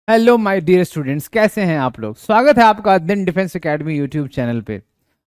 Hello my dear students, कैसे हैं आप लोग। स्वागत है आपका दिन डिफेंस एकेडमी यूट्यूब चैनल पे।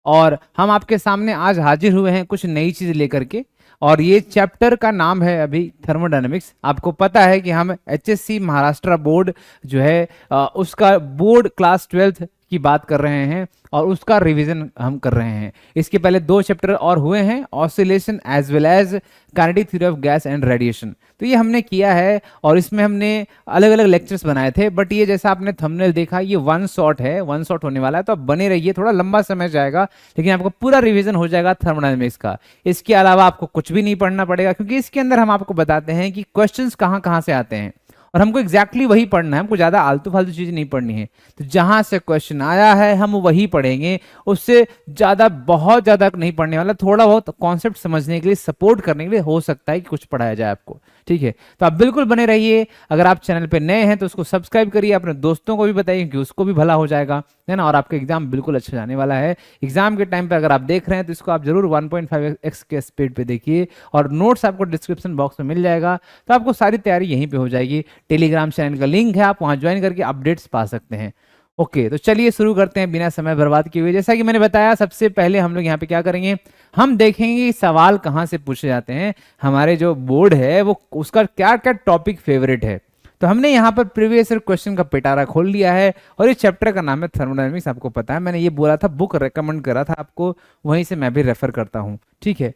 और हम आपके सामने आज हाजिर हुए हैं कुछ नई चीज लेकर के। और ये चैप्टर का नाम है अभी थर्मोडायनेमिक्स। आपको पता है कि हम एचएससी महाराष्ट्र बोर्ड जो है उसका बोर्ड क्लास 12th की बात कर रहे हैं और उसका रिवीजन हम कर रहे हैं। इसके पहले 2 चैप्टर और हुए हैं, oscillation as well as kinetic theory of gas and radiation. तो ये हमने किया है और इसमें हमने अलग अलग लेक्चर्स बनाए थे। बट ये जैसा आपने थंबनेल देखा, ये वन शॉट है, वन शॉट होने वाला है, तो आप बने रहिए। थोड़ा लंबा समय जाएगा लेकिन आपको पूरा रिवीजन हो जाएगा थर्मोडायनेमिक्स का। इसके अलावा आपको कुछ भी नहीं पढ़ना पड़ेगा, क्योंकि इसके अंदर हम आपको बताते हैं कि क्वेश्चंस कहाँ कहाँ से आते हैं और हमको एग्जैक्टली वही पढ़ना है। हमको ज्यादा आलतू फालतू चीज नहीं पढ़नी है। तो जहां से क्वेश्चन आया है हम वही पढ़ेंगे, उससे ज्यादा बहुत ज्यादा नहीं पढ़ने वाला। थोड़ा बहुत कॉन्सेप्ट समझने के लिए, सपोर्ट करने के लिए हो सकता है कि कुछ पढ़ाया जाए आपको। ठीक है, तो आप बिल्कुल बने रहिए। अगर आप चैनल पे नए हैं तो उसको सब्सक्राइब करिए, अपने दोस्तों को भी बताइए कि उसको भी भला हो जाएगा, है ना। और आपका एग्जाम बिल्कुल अच्छा जाने वाला है। एग्जाम के टाइम पे अगर आप देख रहे हैं तो इसको आप जरूर 1.5x के स्पीड पे देखिए। और नोट्स आपको डिस्क्रिप्शन बॉक्स में मिल जाएगा, तो आपको सारी तैयारी यहीं पे हो जाएगी। टेलीग्राम चैनल का लिंक है, आप वहां ज्वाइन करके अपडेट्स पा सकते हैं। ओके, तो चलिए शुरू करते हैं बिना समय बर्बाद किए हुए। जैसा कि मैंने बताया, सबसे पहले हम लोग यहाँ पे क्या करेंगे, हम देखेंगे कि सवाल कहाँ से पूछे जाते हैं। हमारे जो बोर्ड है वो उसका क्या क्या टॉपिक फेवरेट है। तो हमने यहाँ पर प्रीवियस क्वेश्चन का पिटारा खोल लिया है और ये चैप्टर का नाम है थर्मोडायनेमिक्स। आपको पता है, मैंने ये बोला था, बुक रेकमेंड करा था आपको, वहीं से मैं भी रेफर करता हूँ। ठीक है,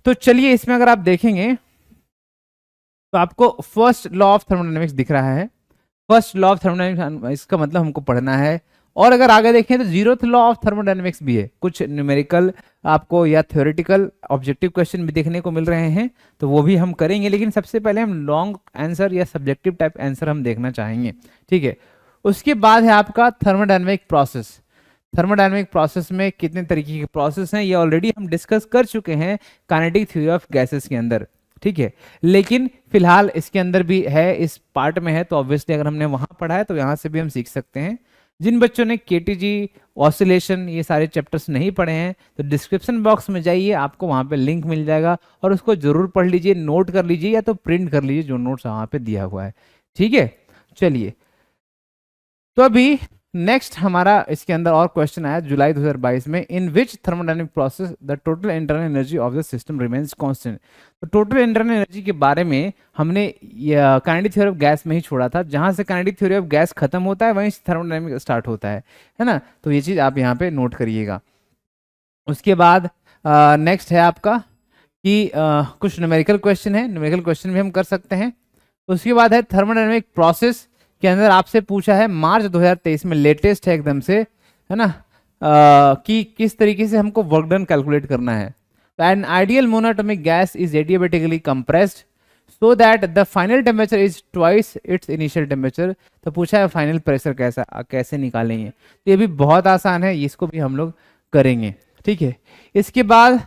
तो चलिए इसमें अगर आप देखेंगे तो आपको फर्स्ट लॉ ऑफ थर्मोडायनेमिक्स दिख रहा है। फर्स्ट लॉ ऑफ थर्मोडायनेमिक्स, इसका मतलब हमको पढ़ना है। और अगर आगे देखें तो 0th लॉ ऑफ थर्मोडायनेमिक्स भी है। कुछ न्यूमेरिकल आपको या थ्योरेटिकल ऑब्जेक्टिव क्वेश्चन भी देखने को मिल रहे हैं, तो वो भी हम करेंगे। लेकिन सबसे पहले हम लॉन्ग आंसर या सब्जेक्टिव टाइप आंसर हम देखना चाहेंगे। ठीक है, उसके बाद है आपका थर्मोडायनेमिक प्रोसेस। थर्मोडायनेमिक प्रोसेस में कितने तरीके के प्रोसेस हैं ये ऑलरेडी हम डिस्कस कर चुके हैं काइनेटिक थ्योरी ऑफ गैसेस के अंदर। ठीक है, लेकिन फिलहाल इसके अंदर भी है, इस पार्ट में है, तो ऑब्वियसली अगर हमने वहां पढ़ा है तो यहां से भी हम सीख सकते हैं। जिन बच्चों ने केटीजी, ऑसिलेशन, ये सारे चैप्टर्स नहीं पढ़े हैं तो डिस्क्रिप्शन बॉक्स में जाइए, आपको वहां पे लिंक मिल जाएगा और उसको जरूर पढ़ लीजिए, नोट कर लीजिए या तो प्रिंट कर लीजिए जो नोट्स वहां पे दिया हुआ है। ठीक है, चलिए तो अभी नेक्स्ट हमारा इसके अंदर और क्वेश्चन आया जुलाई 2022 में, in which thermodynamic process the total internal energy of the system remains constant. तो टोटल इंटरनल एनर्जी के बारे में हमने काइनेटिक थ्योरी ऑफ गैस में ही छोड़ा था। जहां से काइनेटिक थ्योरी ऑफ गैस खत्म होता है वहीं से थर्मोडायनेमिक स्टार्ट होता है ना। तो ये चीज आप यहाँ पे नोट करिएगा। उसके बाद नेक्स्ट है आपका कि कुछ न्यूमेरिकल क्वेश्चन है, न्यूमेरिकल क्वेश्चन भी हम कर सकते हैं। उसके बाद है थर्मोडायनेमिक प्रोसेस के अंदर आपसे पूछा है मार्च 2023 में, लेटेस्ट है एकदम से, है ना, कि किस तरीके से हमको वर्क डन कैलकुलेट करना है। An ideal monatomic gas is adiabatically compressed so that the final temperature is twice its initial temperature. तो पूछा है फाइनल प्रेशर कैसे निकालेंगे। तो ये भी बहुत आसान है, इसको भी हम लोग करेंगे। ठीक है, इसके बाद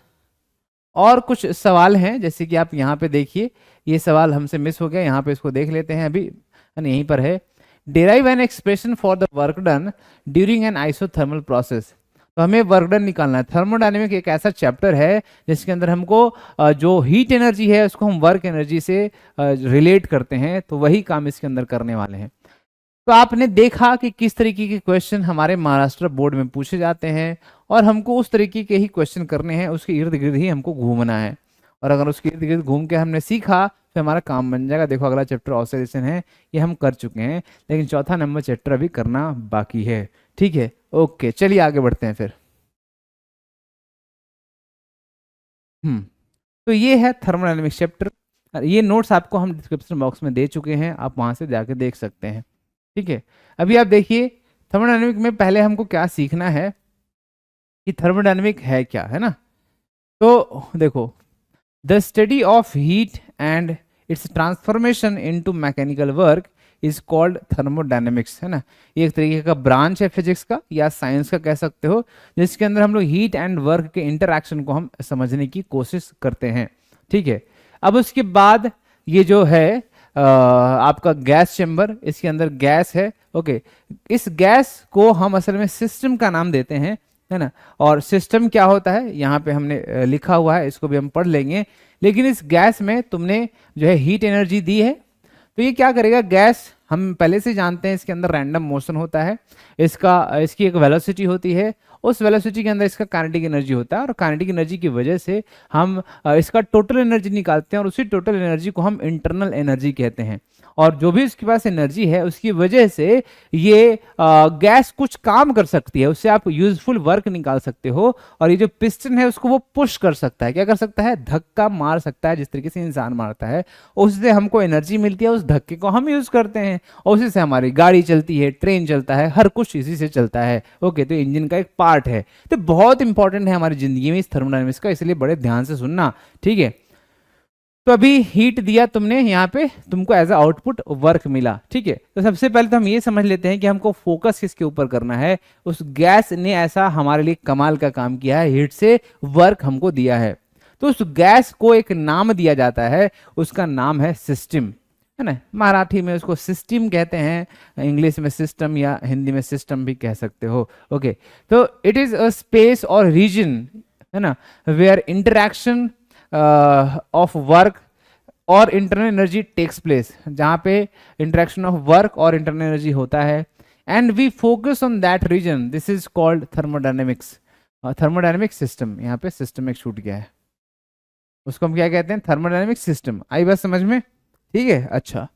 और कुछ सवाल हैं, जैसे कि आप यहाँ पे देखिए, ये सवाल हमसे मिस हो गया, यहाँ पे इसको देख लेते हैं अभी, यहीं पर है। Derive an expression for the work done during an isothermal process. तो हमें वर्क डन निकालना है। थर्मोडायनेमिक एक ऐसा चैप्टर है जिसके अंदर हमको जो हीट एनर्जी है उसको हम वर्क एनर्जी से रिलेट करते हैं, तो वही काम इसके अंदर करने वाले हैं। तो आपने देखा कि किस तरीके के क्वेश्चन हमारे महाराष्ट्र बोर्ड में पूछे जाते हैं और हमको उस तरीके के ही क्वेश्चन करने हैं, उसके इर्द गिर्द ही हमको घूमना है। और अगर उसके इर्द गिर्द घूम के हमने सीखा तो हमारा काम बन जाएगा। देखो अगला चैप्टर ऑसिलेशन है, ये हम कर चुके हैं, लेकिन चौथा नंबर चैप्टर अभी करना बाकी है। ठीक है, ओके, चलिए आगे बढ़ते हैं फिर। तो ये है थर्मोडायनेमिक्स चैप्टर। ये नोट्स आपको हम डिस्क्रिप्शन बॉक्स में दे चुके हैं, आप वहां से जाके देख सकते हैं। ठीक है, अभी आप देखिए थर्मोडायनेमिक में पहले हमको क्या सीखना है कि थर्मोडायनेमिक है क्या, है ना। तो देखो, the study of heat and it's transformation into mechanical work is called thermodynamics, है ना। ये एक तरीके का ब्रांच है फिजिक्स का या साइंस का कह सकते हो, जिसके अंदर हम लोग हीट एंड वर्क के इंटरैक्शन को हम समझने की कोशिश करते हैं। ठीक है, अब उसके बाद ये जो है आपका गैस चेंबर, इसके अंदर गैस है। ओके, इस गैस को हम असल में सिस्टम का नाम देते हैं, है ना। और सिस्टम क्या होता है यहाँ पे हमने लिखा हुआ है, इसको भी हम पढ़ लेंगे। लेकिन इस गैस में तुमने जो है हीट एनर्जी दी है, तो ये क्या करेगा, गैस हम पहले से जानते हैं इसके अंदर रैंडम मोशन होता है, इसकी एक वेलोसिटी होती है, उस वेलोसिटी के अंदर इसका काइनेटिक एनर्जी होता है, और काइनेटिक एनर्जी की वजह से हम इसका टोटल एनर्जी निकालते हैं, और उसी टोटल एनर्जी को हम इंटरनल एनर्जी कहते हैं। और जो भी उसके पास एनर्जी है उसकी वजह से ये गैस कुछ काम कर सकती है, उससे आप यूजफुल वर्क निकाल सकते हो। और ये जो पिस्टन है उसको वो पुश कर सकता है, क्या कर सकता है, धक्का मार सकता है, जिस तरीके से इंसान मारता है, उससे हमको एनर्जी मिलती है, उस धक्के को हम यूज करते हैं, और उसी से हमारी गाड़ी चलती है, ट्रेन चलता है, हर कुछ इसी से चलता है। ओके, तो इंजन का एक पार्ट है, तो बहुत इंपॉर्टेंट है हमारी जिंदगी में इस थर्मोडायनेमिक्स का, इसलिए बड़े ध्यान से सुनना, ठीक है। तो अभी हीट दिया तुमने, यहाँ पे तुमको एज अ आउटपुट वर्क मिला, ठीक है। तो सबसे पहले तो हम ये समझ लेते हैं कि हमको फोकस किसके ऊपर करना है। उस गैस ने ऐसा हमारे लिए कमाल का काम किया है, हीट से वर्क हमको दिया है, तो उस गैस को एक नाम दिया जाता है, उसका नाम है सिस्टम, है ना। मराठी में उसको सिस्टम कहते हैं, इंग्लिश में सिस्टम या हिंदी में सिस्टम भी कह सकते हो। ओके, तो इट इज अ स्पेस और रीजन, है ना, वेयर इंटरैक्शन ऑफ वर्क और इंटरनल एनर्जी टेक्स प्लेस, जहाँ पे इंटरेक्शन ऑफ वर्क और इंटरनल एनर्जी होता है, and we focus on that region, this is called thermodynamics, thermodynamic system. यहाँ पे सिस्टम एक छूट गया है, उसको हम क्या कहते हैं, थर्मोडायनेमिक सिस्टम। आई बात समझ में, ठीक है। अच्छा,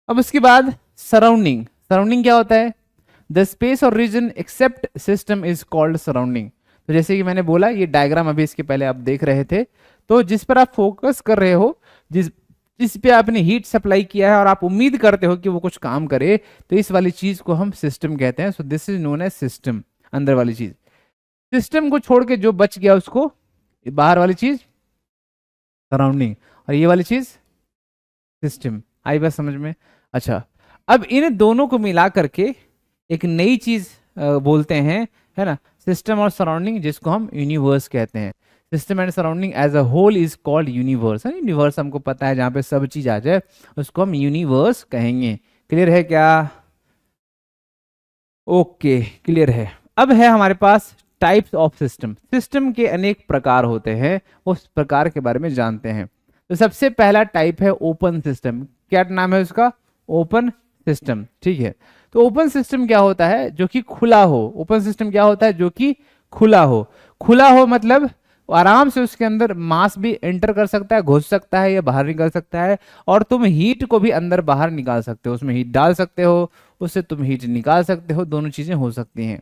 अब उसके बाद सराउंडिंग, सराउंडिंग क्या होता है, द स्पेस और region except system is called surrounding. तो जैसे कि मैंने बोला, ये डायग्राम अभी इसके पहले आप देख रहे थे, तो जिस पर आप फोकस कर रहे हो, जिस पे आपने हीट सप्लाई किया है और आप उम्मीद करते हो कि वो कुछ काम करे, तो इस वाली चीज को हम सिस्टम कहते हैं। So this is known as system, अंदर वाली चीज। सिस्टम को छोड़ के जो बच गया उसको, बाहर वाली चीज सराउंडिंग, और ये वाली चीज सिस्टम। आई बात समझ में। अच्छा, अब इन दोनों को मिला करके एक नई चीज बोलते हैं, है ना, सिस्टम और सराउंडिंग, जिसको हम यूनिवर्स कहते हैं। System and surrounding as a whole is called universe. Universe हमको पता है, जहां पे सब चीज आ जाए उसको हम यूनिवर्स कहेंगे। क्लियर है क्या? ओके, क्लियर है। अब है हमारे पास टाइप्स ऑफ सिस्टम। सिस्टम के अनेक प्रकार होते हैं, उस प्रकार के बारे में जानते हैं। तो सबसे पहला टाइप है ओपन सिस्टम। क्या नाम है उसका? ओपन सिस्टम, ठीक है। तो ओपन सिस्टम क्या होता है? जो कि खुला हो। ओपन सिस्टम क्या होता है? जो कि खुला हो। खुला हो मतलब आराम से उसके अंदर मास भी एंटर कर सकता है, घुस सकता है या बाहर निकल सकता है, और तुम हीट को भी अंदर बाहर निकाल सकते हो। उसमें हीट डाल सकते हो, उससे तुम हीट निकाल सकते हो, दोनों चीजें हो सकती हैं,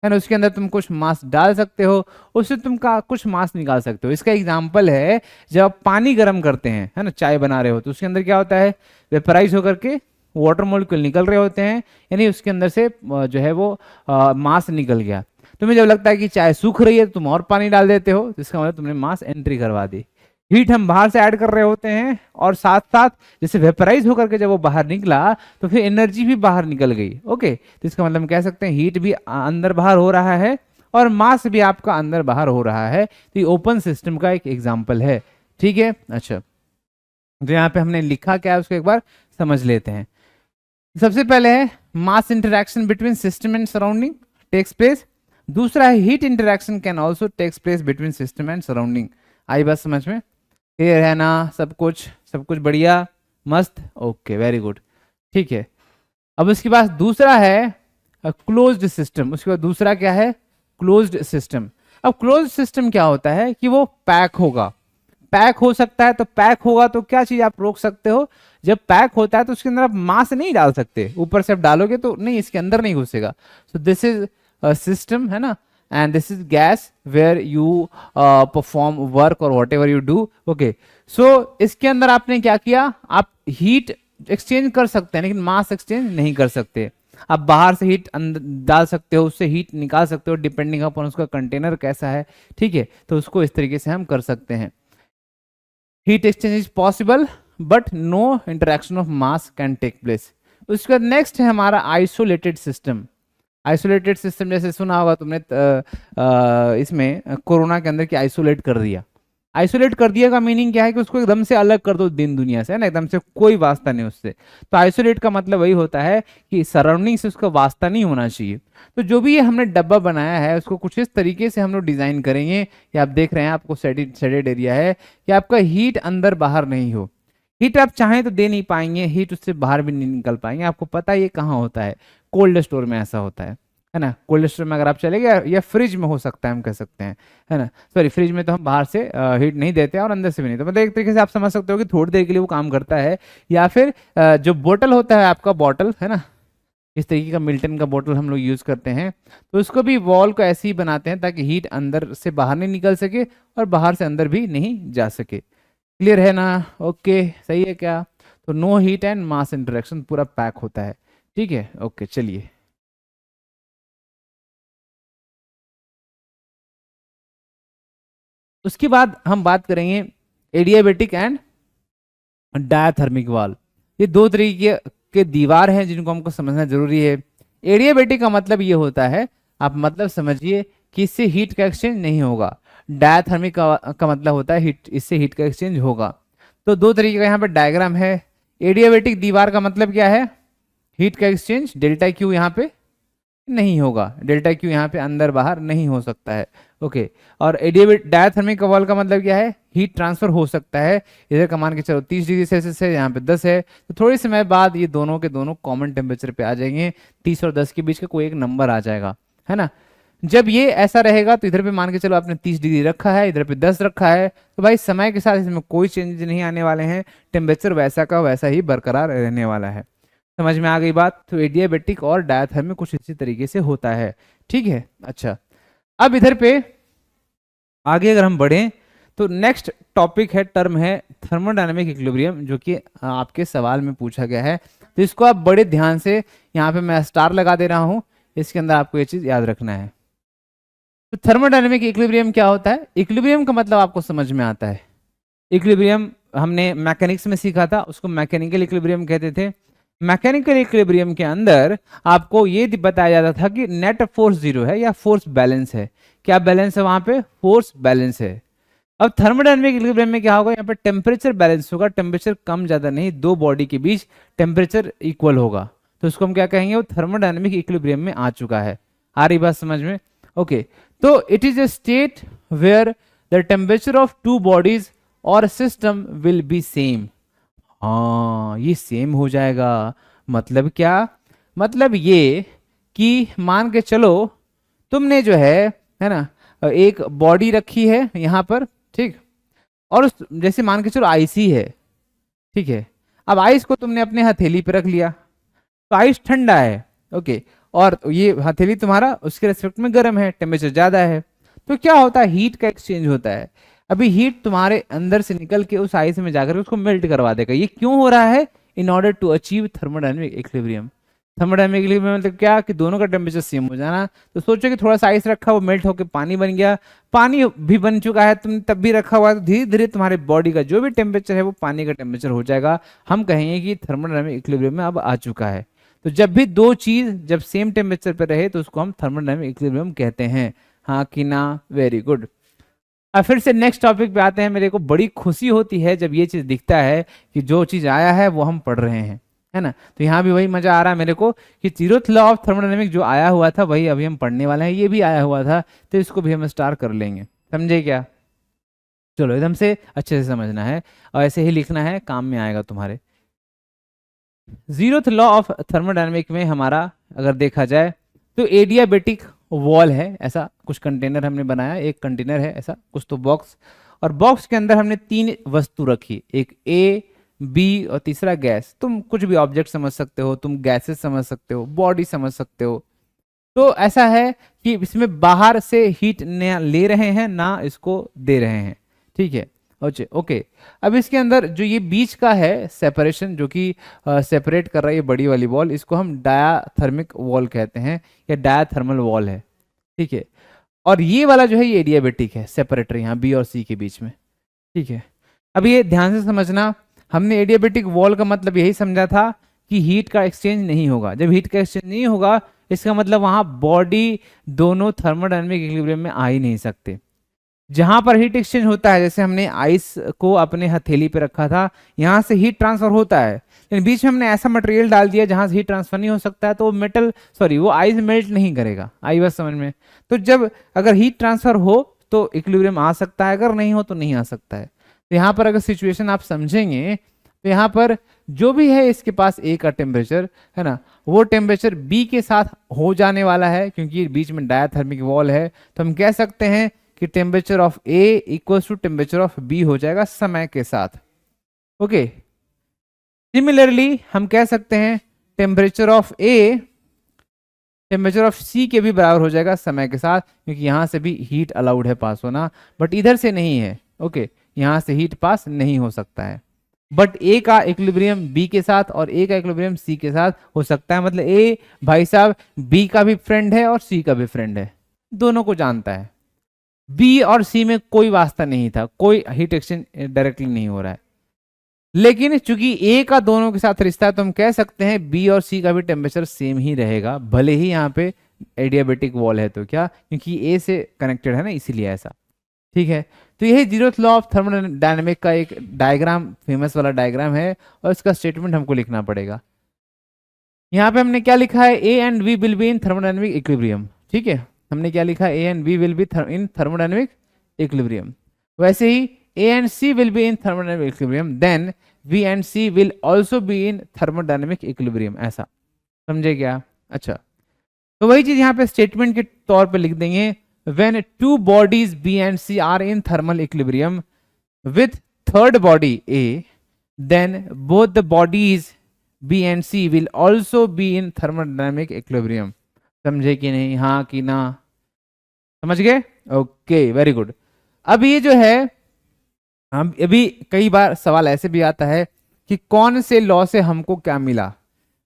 है ना। उसके अंदर तुम कुछ मास डाल सकते हो, उससे तुम का कुछ मास निकाल सकते हो। इसका एग्जाम्पल है, जब आप पानी गर्म करते हैं, है ना, चाय बना रहे हो, तो उसके अंदर क्या होता है? वेपराइज होकर के वाटर मॉलिक्यूल निकल रहे होते हैं, यानी उसके अंदर से जो है वो मास निकल गया। तुम्हें जब लगता है कि चाय सूख रही है तो तुम और पानी डाल देते हो, तो इसका मतलब तुमने मास एंट्री करवा दी। हीट हम बाहर से ऐड कर रहे होते हैं, और साथ साथ जैसे वेपराइज होकर के जब वो बाहर निकला तो फिर एनर्जी भी बाहर निकल गई। ओके, तो इसका मतलब हम कह सकते हैं हीट भी अंदर बाहर हो रहा है और मास भी आपका अंदर बाहर हो रहा है। तो ये ओपन सिस्टम का एक एग्जाम्पल है, ठीक है। अच्छा, तो यहाँ पे हमने लिखा क्या है उसको एक बार समझ लेते हैं। सबसे पहले है mass interaction between system and surrounding takes place. दूसरा है heat interaction can also takes place between system and surrounding. आई बात समझ में? क्लियर है ना? सब कुछ बढ़िया, मस्त, ओके, वेरी गुड, ठीक है। अब उसके बाद दूसरा है क्लोज्ड सिस्टम। उसके बाद दूसरा क्या है? Closed system. अब क्लोज्ड सिस्टम क्या होता है कि वो पैक होगा, पैक हो सकता है। तो पैक होगा तो क्या चीज आप रोक सकते हो? जब पैक होता है तो उसके अंदर आप मास नहीं डाल सकते, ऊपर से आप डालोगे तो नहीं, इसके अंदर नहीं घुसेगा। सो दिस इज सिस्टम, है ना, and this is gas where you perform work or whatever you do. Okay, so इसके अंदर आपने क्या किया? आप हीट एक्सचेंज कर सकते हैं, लेकिन मास एक्सचेंज नहीं कर सकते। आप बाहर से हीट अंदर डाल सकते हो, उससे हीट निकाल सकते हो, डिपेंडिंग अपॉन उसका कंटेनर कैसा है, ठीक है। तो उसको इस तरीके से हम कर सकते हैं। Heat exchange is possible but no interaction of mass can take place. उसके बाद नेक्स्ट है हमारा आइसोलेटेड सिस्टम। आइसोलेटेड सिस्टम जैसे सुना होगा तुमने, इसमें कोरोना के अंदर क्या आइसोलेट कर दिया। आइसोलेट कर दिया का मीनिंग क्या है? कि उसको एकदम से अलग कर दो दिन दुनिया से, है ना, एकदम से कोई वास्ता नहीं उससे। तो आइसोलेट का मतलब वही होता है कि सराउंडिंग से उसका वास्ता नहीं होना चाहिए। तो जो भी ये हमने डब्बा बनाया है उसको कुछ इस तरीके से हम लोग डिजाइन करेंगे कि आप देख रहे हैं, आपको शेडेड एरिया है, कि आपका हीट अंदर बाहर नहीं हो। हीट आप चाहें तो दे नहीं पाएंगे, हीट उससे बाहर भी नहीं निकल पाएंगे। आपको पता है ये कहाँ होता है, कोल्ड स्टोर में ऐसा होता है ना। कोल्ड स्टोर में अगर आप चले गए, या फ्रिज में हो सकता है, हम कह सकते हैं, है ना। सॉरी, फ्रिज में तो हम बाहर से हीट नहीं देते हैं और अंदर से भी नहीं, तो मतलब एक तरीके से आप समझ सकते हो कि थोड़ी देर के लिए वो काम करता है। या फिर जो बोतल होता है आपका, बॉटल है ना, इस तरीके का मिल्टन का बोतल हम लोग यूज करते हैं, तो उसको भी वॉल को ऐसे ही बनाते हैं ताकि हीट अंदर से बाहर नहीं निकल सके और बाहर से अंदर भी नहीं जा सके। क्लियर है ना? ओके, सही है क्या? तो no heat and mass interaction पूरा पैक होता है। ठीक है, ओके, चलिए। उसके बाद हम बात करेंगे एडियाबेटिक एंड डायाथर्मिक वाल। ये दो तरीके के दीवार हैं जिनको हमको समझना जरूरी है। एडियाबेटिक का मतलब ये होता है, आप मतलब समझिए कि इससे हीट का एक्सचेंज नहीं होगा। डायाथर्मिक का मतलब होता है हीट, इससे हीट का एक्सचेंज होगा। तो दो तरीके का यहाँ पर डायग्राम है। एडियाबेटिक दीवार का मतलब क्या है, हीट का एक्सचेंज डेल्टा क्यू यहाँ पे नहीं होगा, डेल्टा क्यू यहाँ पे अंदर बाहर नहीं हो सकता है। ओके, और एडियाबेटिक डायथर्मिक वॉल का मतलब क्या है, हीट ट्रांसफर हो सकता है। इधर का मान के चलो 30 डिग्री सेल्सियस है, यहाँ पे 10 है, तो थोड़े समय बाद ये दोनों के दोनों कॉमन टेम्परेचर पे आ जाएंगे। 30 और 10 के बीच का कोई एक नंबर आ जाएगा, है ना। जब ये ऐसा रहेगा तो इधर पे मान के चलो आपने 30 डिग्री रखा है, इधर पे 10 रखा है, तो भाई समय के साथ इसमें कोई चेंज नहीं आने वाले हैं, टेम्परेचर वैसा का वैसा ही बरकरार रहने वाला है। समझ में आ गई बात? तो एडियाबेटिक और डायथर्मिक कुछ इसी तरीके से होता है। ठीक है, अच्छा। अब इधर पे आगे अगर हम बढ़ें तो नेक्स्ट टॉपिक है, टर्म है थर्मोडायनेमिक इक्विलिब्रियम, जो कि आपके सवाल में पूछा गया है। तो इसको आप बड़े ध्यान से, यहाँ पे मैं स्टार लगा दे रहा हूँ, इसके अंदर आपको ये चीज याद रखना है। तो थर्मोडायनेमिक इक्विलिब्रियम क्या होता है? इक्विलिब्रियम का मतलब आपको समझ में आता है। इक्विलिब्रियम हमने मैकेनिक्स में सीखा था, उसको मैकेनिकल इक्विलिब्रियम कहते थे। मैकेनिकल इक्विलिब्रियम के अंदर आपको ये बताया जाता था कि नेट फोर्स जीरो है या फोर्स बैलेंस है। क्या बैलेंस है वहां पे? फोर्स बैलेंस है। अब थर्मोडायनेमिक इक्विलिब्रियम में क्या होगा, यहाँ पे टेम्परेचर बैलेंस होगा, टेम्परेचर कम ज्यादा नहीं, दो बॉडी के बीच टेम्परेचर इक्वल होगा, तो उसको हम क्या कहेंगे, वो थर्मोडायनेमिक इक्विलिब्रियम में आ चुका है। आ रही बात समझ में? ओके, तो it is a state where the temperature of two bodies और सिस्टम विल बी सेम। हाँ, ये सेम हो जाएगा। मतलब क्या? मतलब ये कि मान के चलो तुमने जो है ना, एक बॉडी रखी है यहाँ पर, ठीक, और जैसे मान के चलो आईसी है, ठीक है। अब आइस को तुमने अपने हथेली पे रख लिया, तो आइस ठंडा है, ओके, और ये हथेली तुम्हारा उसके रेस्पेक्ट में गर्म है, टेम्परेचर ज्यादा है, तो क्या होता है, हीट का एक्सचेंज होता है। अभी हीट तुम्हारे अंदर से निकल के उस आइस में जाकर उसको मेल्ट करवा देगा। ये क्यों हो रहा है? In order to achieve thermodynamic equilibrium. Thermodynamic equilibrium मतलब क्या, कि दोनों का टेम्परेचर सेम हो जाना। तो सोचो कि थोड़ा सा आइस रखा, वो मेल्ट होकर पानी बन गया, पानी भी बन चुका है, तुम तब भी रखा हुआ है, तो धीरे धीरे तुम्हारे बॉडी का जो भी टेम्परेचर है वो पानी का टेम्परेचर हो जाएगा। हम कहेंगे कि थर्मोडायनेमिक इक्विलिब्रियम में अब आ चुका है। तो जब भी दो चीज जब सेम टेम्परेचर पर रहे तो उसको हम थर्मोडायनेमिक इक्विलिब्रियम कहते हैं। हाँ कि ना? Very good. अब फिर से नेक्स्ट टॉपिक पे आते हैं। मेरे को बड़ी खुशी होती है जब ये चीज दिखता है कि जो चीज आया है वो हम पढ़ रहे हैं, है ना। तो यहाँ भी वही मजा आ रहा है मेरे को कि जीरोथ लॉ ऑफ थर्मोडायनेमिक जो आया हुआ था वही अभी हम पढ़ने वाले हैं। ये भी आया हुआ था, तो इसको भी हम स्टार कर लेंगे। समझे क्या? चलो, एकदम से अच्छे से समझना है और ऐसे ही लिखना है, काम में आएगा तुम्हारे। जीरोथ लॉ ऑफ थर्मोडायनेमिक में हमारा अगर देखा जाए तो एडियाबेटिक वॉल है, ऐसा कुछ कंटेनर हमने बनाया, एक कंटेनर है ऐसा कुछ तो बॉक्स, और बॉक्स के अंदर हमने तीन वस्तु रखी, एक ए, बी और तीसरा गैस। तुम कुछ भी ऑब्जेक्ट समझ सकते हो, तुम गैसेस समझ सकते हो, बॉडी समझ सकते हो। तो ऐसा है कि इसमें बाहर से हीट न ले रहे हैं ना इसको दे रहे हैं, ठीक है। ओके ओके, अब इसके अंदर जो ये बीच का है सेपरेशन, जो कि सेपरेट कर रहा है ये बड़ी वाली वॉल, इसको हम डायाथर्मिक वॉल कहते हैं या डायाथर्मल वॉल है, ठीक है। और ये वाला जो है ये एडियाबेटिक है, सेपरेटर यहाँ बी और सी के बीच में, ठीक है। अब ये ध्यान से समझना, हमने एडियाबेटिक वॉल का मतलब यही समझा था कि हीट का एक्सचेंज नहीं होगा। जब हीट का एक्सचेंज नहीं होगा इसका मतलब वहां बॉडी दोनों थर्मोडायनेमिक इक्विलिब्रियम में आ ही नहीं सकते। जहां पर हीट एक्सचेंज होता है, जैसे हमने आइस को अपने हथेली पे रखा था, यहां से हीट ट्रांसफर होता है, लेकिन बीच में हमने ऐसा मटेरियल डाल दिया जहां से हीट ट्रांसफर नहीं हो सकता है, तो वो मेटल सॉरी वो आइस मेल्ट नहीं करेगा। आई बात समझ में? तो जब अगर हीट ट्रांसफर हो तो इक्विलिब्रियम आ सकता है, अगर नहीं हो तो नहीं आ सकता है। तो यहाँ पर अगर सिचुएशन आप समझेंगे तो यहाँ पर जो भी है इसके पास ए का टेम्परेचर है ना, वो टेम्परेचर बी के साथ हो जाने वाला है, क्योंकि बीच में डायाथर्मिक वॉल है। तो हम कह सकते हैं कि temperature of A equals to temperature of B हो जाएगा समय के साथ। ओके, सिमिलरली हम कह सकते हैं temperature of A temperature of C के भी बराबर हो जाएगा समय के साथ, क्योंकि यहां से भी हीट अलाउड है पास होना, बट इधर से नहीं है। ओके, यहां से हीट पास नहीं हो सकता है, बट ए का इक्विलिब्रियम बी के साथ और ए का इक्विलिब्रियम सी के साथ हो सकता है। मतलब ए भाई साहब बी का भी फ्रेंड है और सी का भी फ्रेंड है, दोनों को जानता है। बी और सी में कोई वास्ता नहीं था, कोई हीट एक्सचेंज डायरेक्टली नहीं हो रहा है, लेकिन चूंकि ए का दोनों के साथ रिश्ता है तो हम कह सकते हैं बी और सी का भी टेम्परेचर सेम ही रहेगा, भले ही यहाँ पे एडियाबेटिक वॉल है। तो क्या, क्योंकि ए से कनेक्टेड है ना, इसीलिए ऐसा। ठीक है, तो यही जीरोथ लॉ ऑफ थर्मोडायनेमिक का एक डायग्राम, फेमस वाला डायग्राम है, और इसका स्टेटमेंट हमको लिखना पड़ेगा। यहाँ पे हमने क्या लिखा है, A and we will be in thermodynamic equilibrium. ठीक है, हमने क्या लिखा है, A and we will be in thermodynamic equilibrium. वैसे ही A and C will be in thermodynamic equilibrium, then V and C will also be in thermodynamic equilibrium। ऐसा समझे क्या? अच्छा, तो वही चीज यहाँ पे स्टेटमेंट के तौर पे लिख देंगे, when two bodies B and C are in thermal equilibrium with third body A, then both the bodies B and C will also be in thermodynamic equilibrium। समझे कि नहीं? हाँ कि ना? समझ गए? Okay, very good. अब ये जो है, हम अभी कई बार सवाल ऐसे भी आता है कि कौन से लॉ से हमको क्या मिला।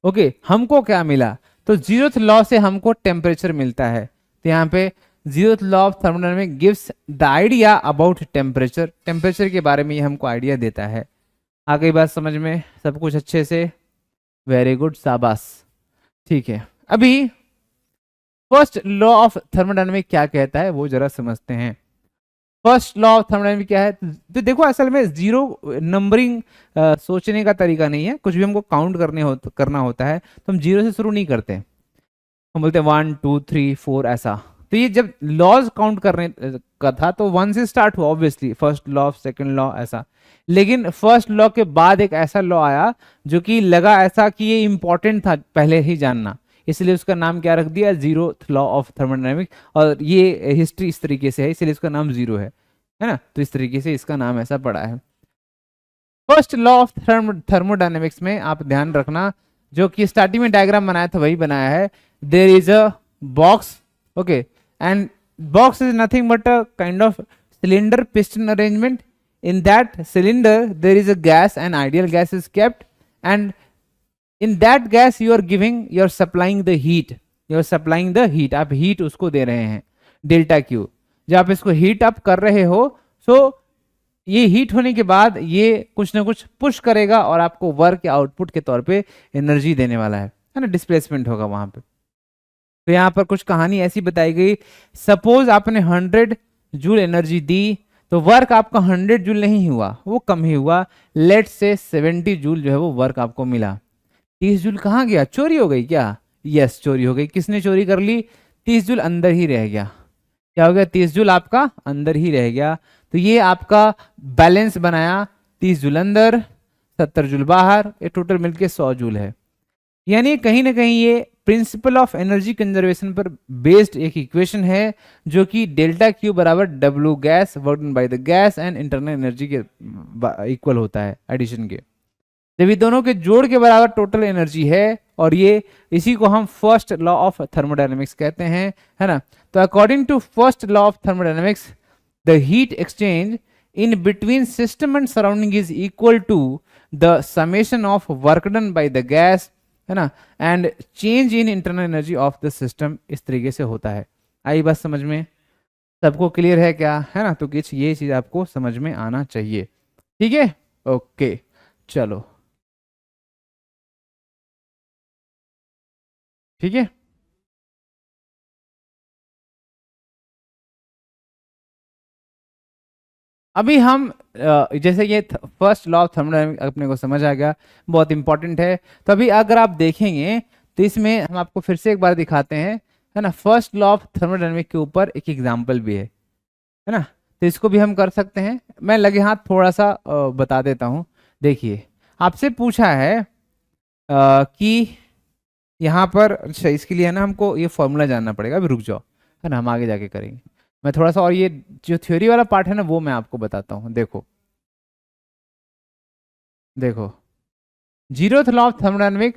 ओके, हमको क्या मिला? तो जीरोथ लॉ से हमको टेम्परेचर मिलता है। तो यहाँ पे zeroth law of thermodynamics gives the idea about temperature, temperature के बारे में ये हमको आइडिया देता है। आ गई बात समझ में? सब कुछ अच्छे से? वेरी गुड, शाबाश। ठीक है, अभी फर्स्ट लॉ ऑफ थर्मोडायनामिक्स क्या कहता है वो जरा समझते हैं। फर्स्ट लॉ ऑफ थर्मोडायनामिक्स क्या है? तो देखो, असल में जीरो नंबरिंग सोचने का तरीका नहीं है। कुछ भी हमको काउंट करना होता है तो हम जीरो से शुरू नहीं करते, हम बोलते हैं 1 2 3 4 ऐसा। तो ये जब लॉज काउंट करने का था तो 1 से स्टार्ट हुआ, obviously first law, second law ऐसा। लेकिन फर्स्ट लॉ के बाद एक ऐसा लॉ आया जो कि लगा ऐसा कि ये इंपॉर्टेंट था पहले ही जानना, इसलिए उसका नाम क्या रख दिया, जीरोथ लॉ ऑफ थर्मोडायनामिक्स। और ये हिस्ट्री इस तरीके से है, इसलिए इसका नाम जीरो है ना। तो इस तरीके से इसका नाम ऐसा पड़ा है। फर्स्ट लॉ ऑफ थर्मोडायनामिक्स में आप ध्यान रखना, जो कि स्टार्टिंग में डायग्राम बनाया था वही बनाया है। There is a box, okay, and box is nothing but a kind of cylinder piston arrangement. In that cylinder there is a gas, and ideal gas is kept, and in that gas you are giving, you are supplying the heat, you are supplying the heat, आप heat उसको दे रहे हैं delta Q. जब आप इसको heat up कर रहे हो, सो ये हीट होने के बाद ये कुछ ना कुछ पुश करेगा और आपको वर्क या आउटपुट के तौर पे एनर्जी देने वाला है ना, डिस्प्लेसमेंट होगा वहां पे। तो यहाँ पर कुछ कहानी ऐसी बताई गई, सपोज आपने 100 जूल एनर्जी दी तो वर्क आपका 100 जूल नहीं हुआ, वो कम ही हुआ। लेट से 70 जूल जो है वो वर्क आपको मिला। 30 जूल कहाँ गया? चोरी हो गई क्या? यस, चोरी हो गई। किसने चोरी कर ली? 30 जूल अंदर ही रह गया। क्या हो गया? 30 जूल आपका अंदर ही रह गया। तो ये आपका बैलेंस बनाया, 30 जूल अंदर, 70 जूल बाहर, ये टोटल मिलके 100 जूल है। यानी कहीं ना कहीं ये प्रिंसिपल ऑफ एनर्जी कंजर्वेशन पर बेस्ड एक इक्वेशन है, जो कि डेल्टा क्यू बराबर W gas work done by the gas and internal energy के इक्वल होता है, एडिशन के। जब ये दोनों के जोड़ के बराबर टोटल एनर्जी है, और ये इसी को हम फर्स्ट लॉ ऑफ थर्मोडायनामिक्स कहते हैं, है ना। तो according to first law of thermodynamics, the heat exchange in between system and surrounding is equal to the summation of work done by the gas, है ना, and change in internal energy of the system. इस तरीके से होता है। आई बात समझ में? सबको क्लियर है क्या? है ना। तो कुछ ये चीज आपको समझ में आना चाहिए। ठीक है, ओके, चलो ठीक है। अभी हम जैसे ये फर्स्ट लॉ ऑफ थर्मोडायनामिक्स अपने को समझ आ गया, बहुत इंपॉर्टेंट है। तो अभी अगर आप देखेंगे तो इसमें हम आपको फिर से एक बार दिखाते हैं, है ना। फर्स्ट लॉ ऑफ थर्मोडायनामिक्स के ऊपर एक एग्जांपल भी है ना। तो इसको भी हम कर सकते हैं। मैं लगे हाथ थोड़ा सा बता देता हूँ। देखिए, आपसे पूछा है कि यहाँ पर, अच्छा इसके लिए है ना हमको ये फॉर्मूला जानना पड़ेगा, अभी रुक जाओ, है ना, हम आगे जाके करेंगे। मैं थोड़ा सा और ये जो थ्योरी वाला पार्ट है ना वो मैं आपको बताता हूँ। देखो देखो, zeroth law of thermodynamic,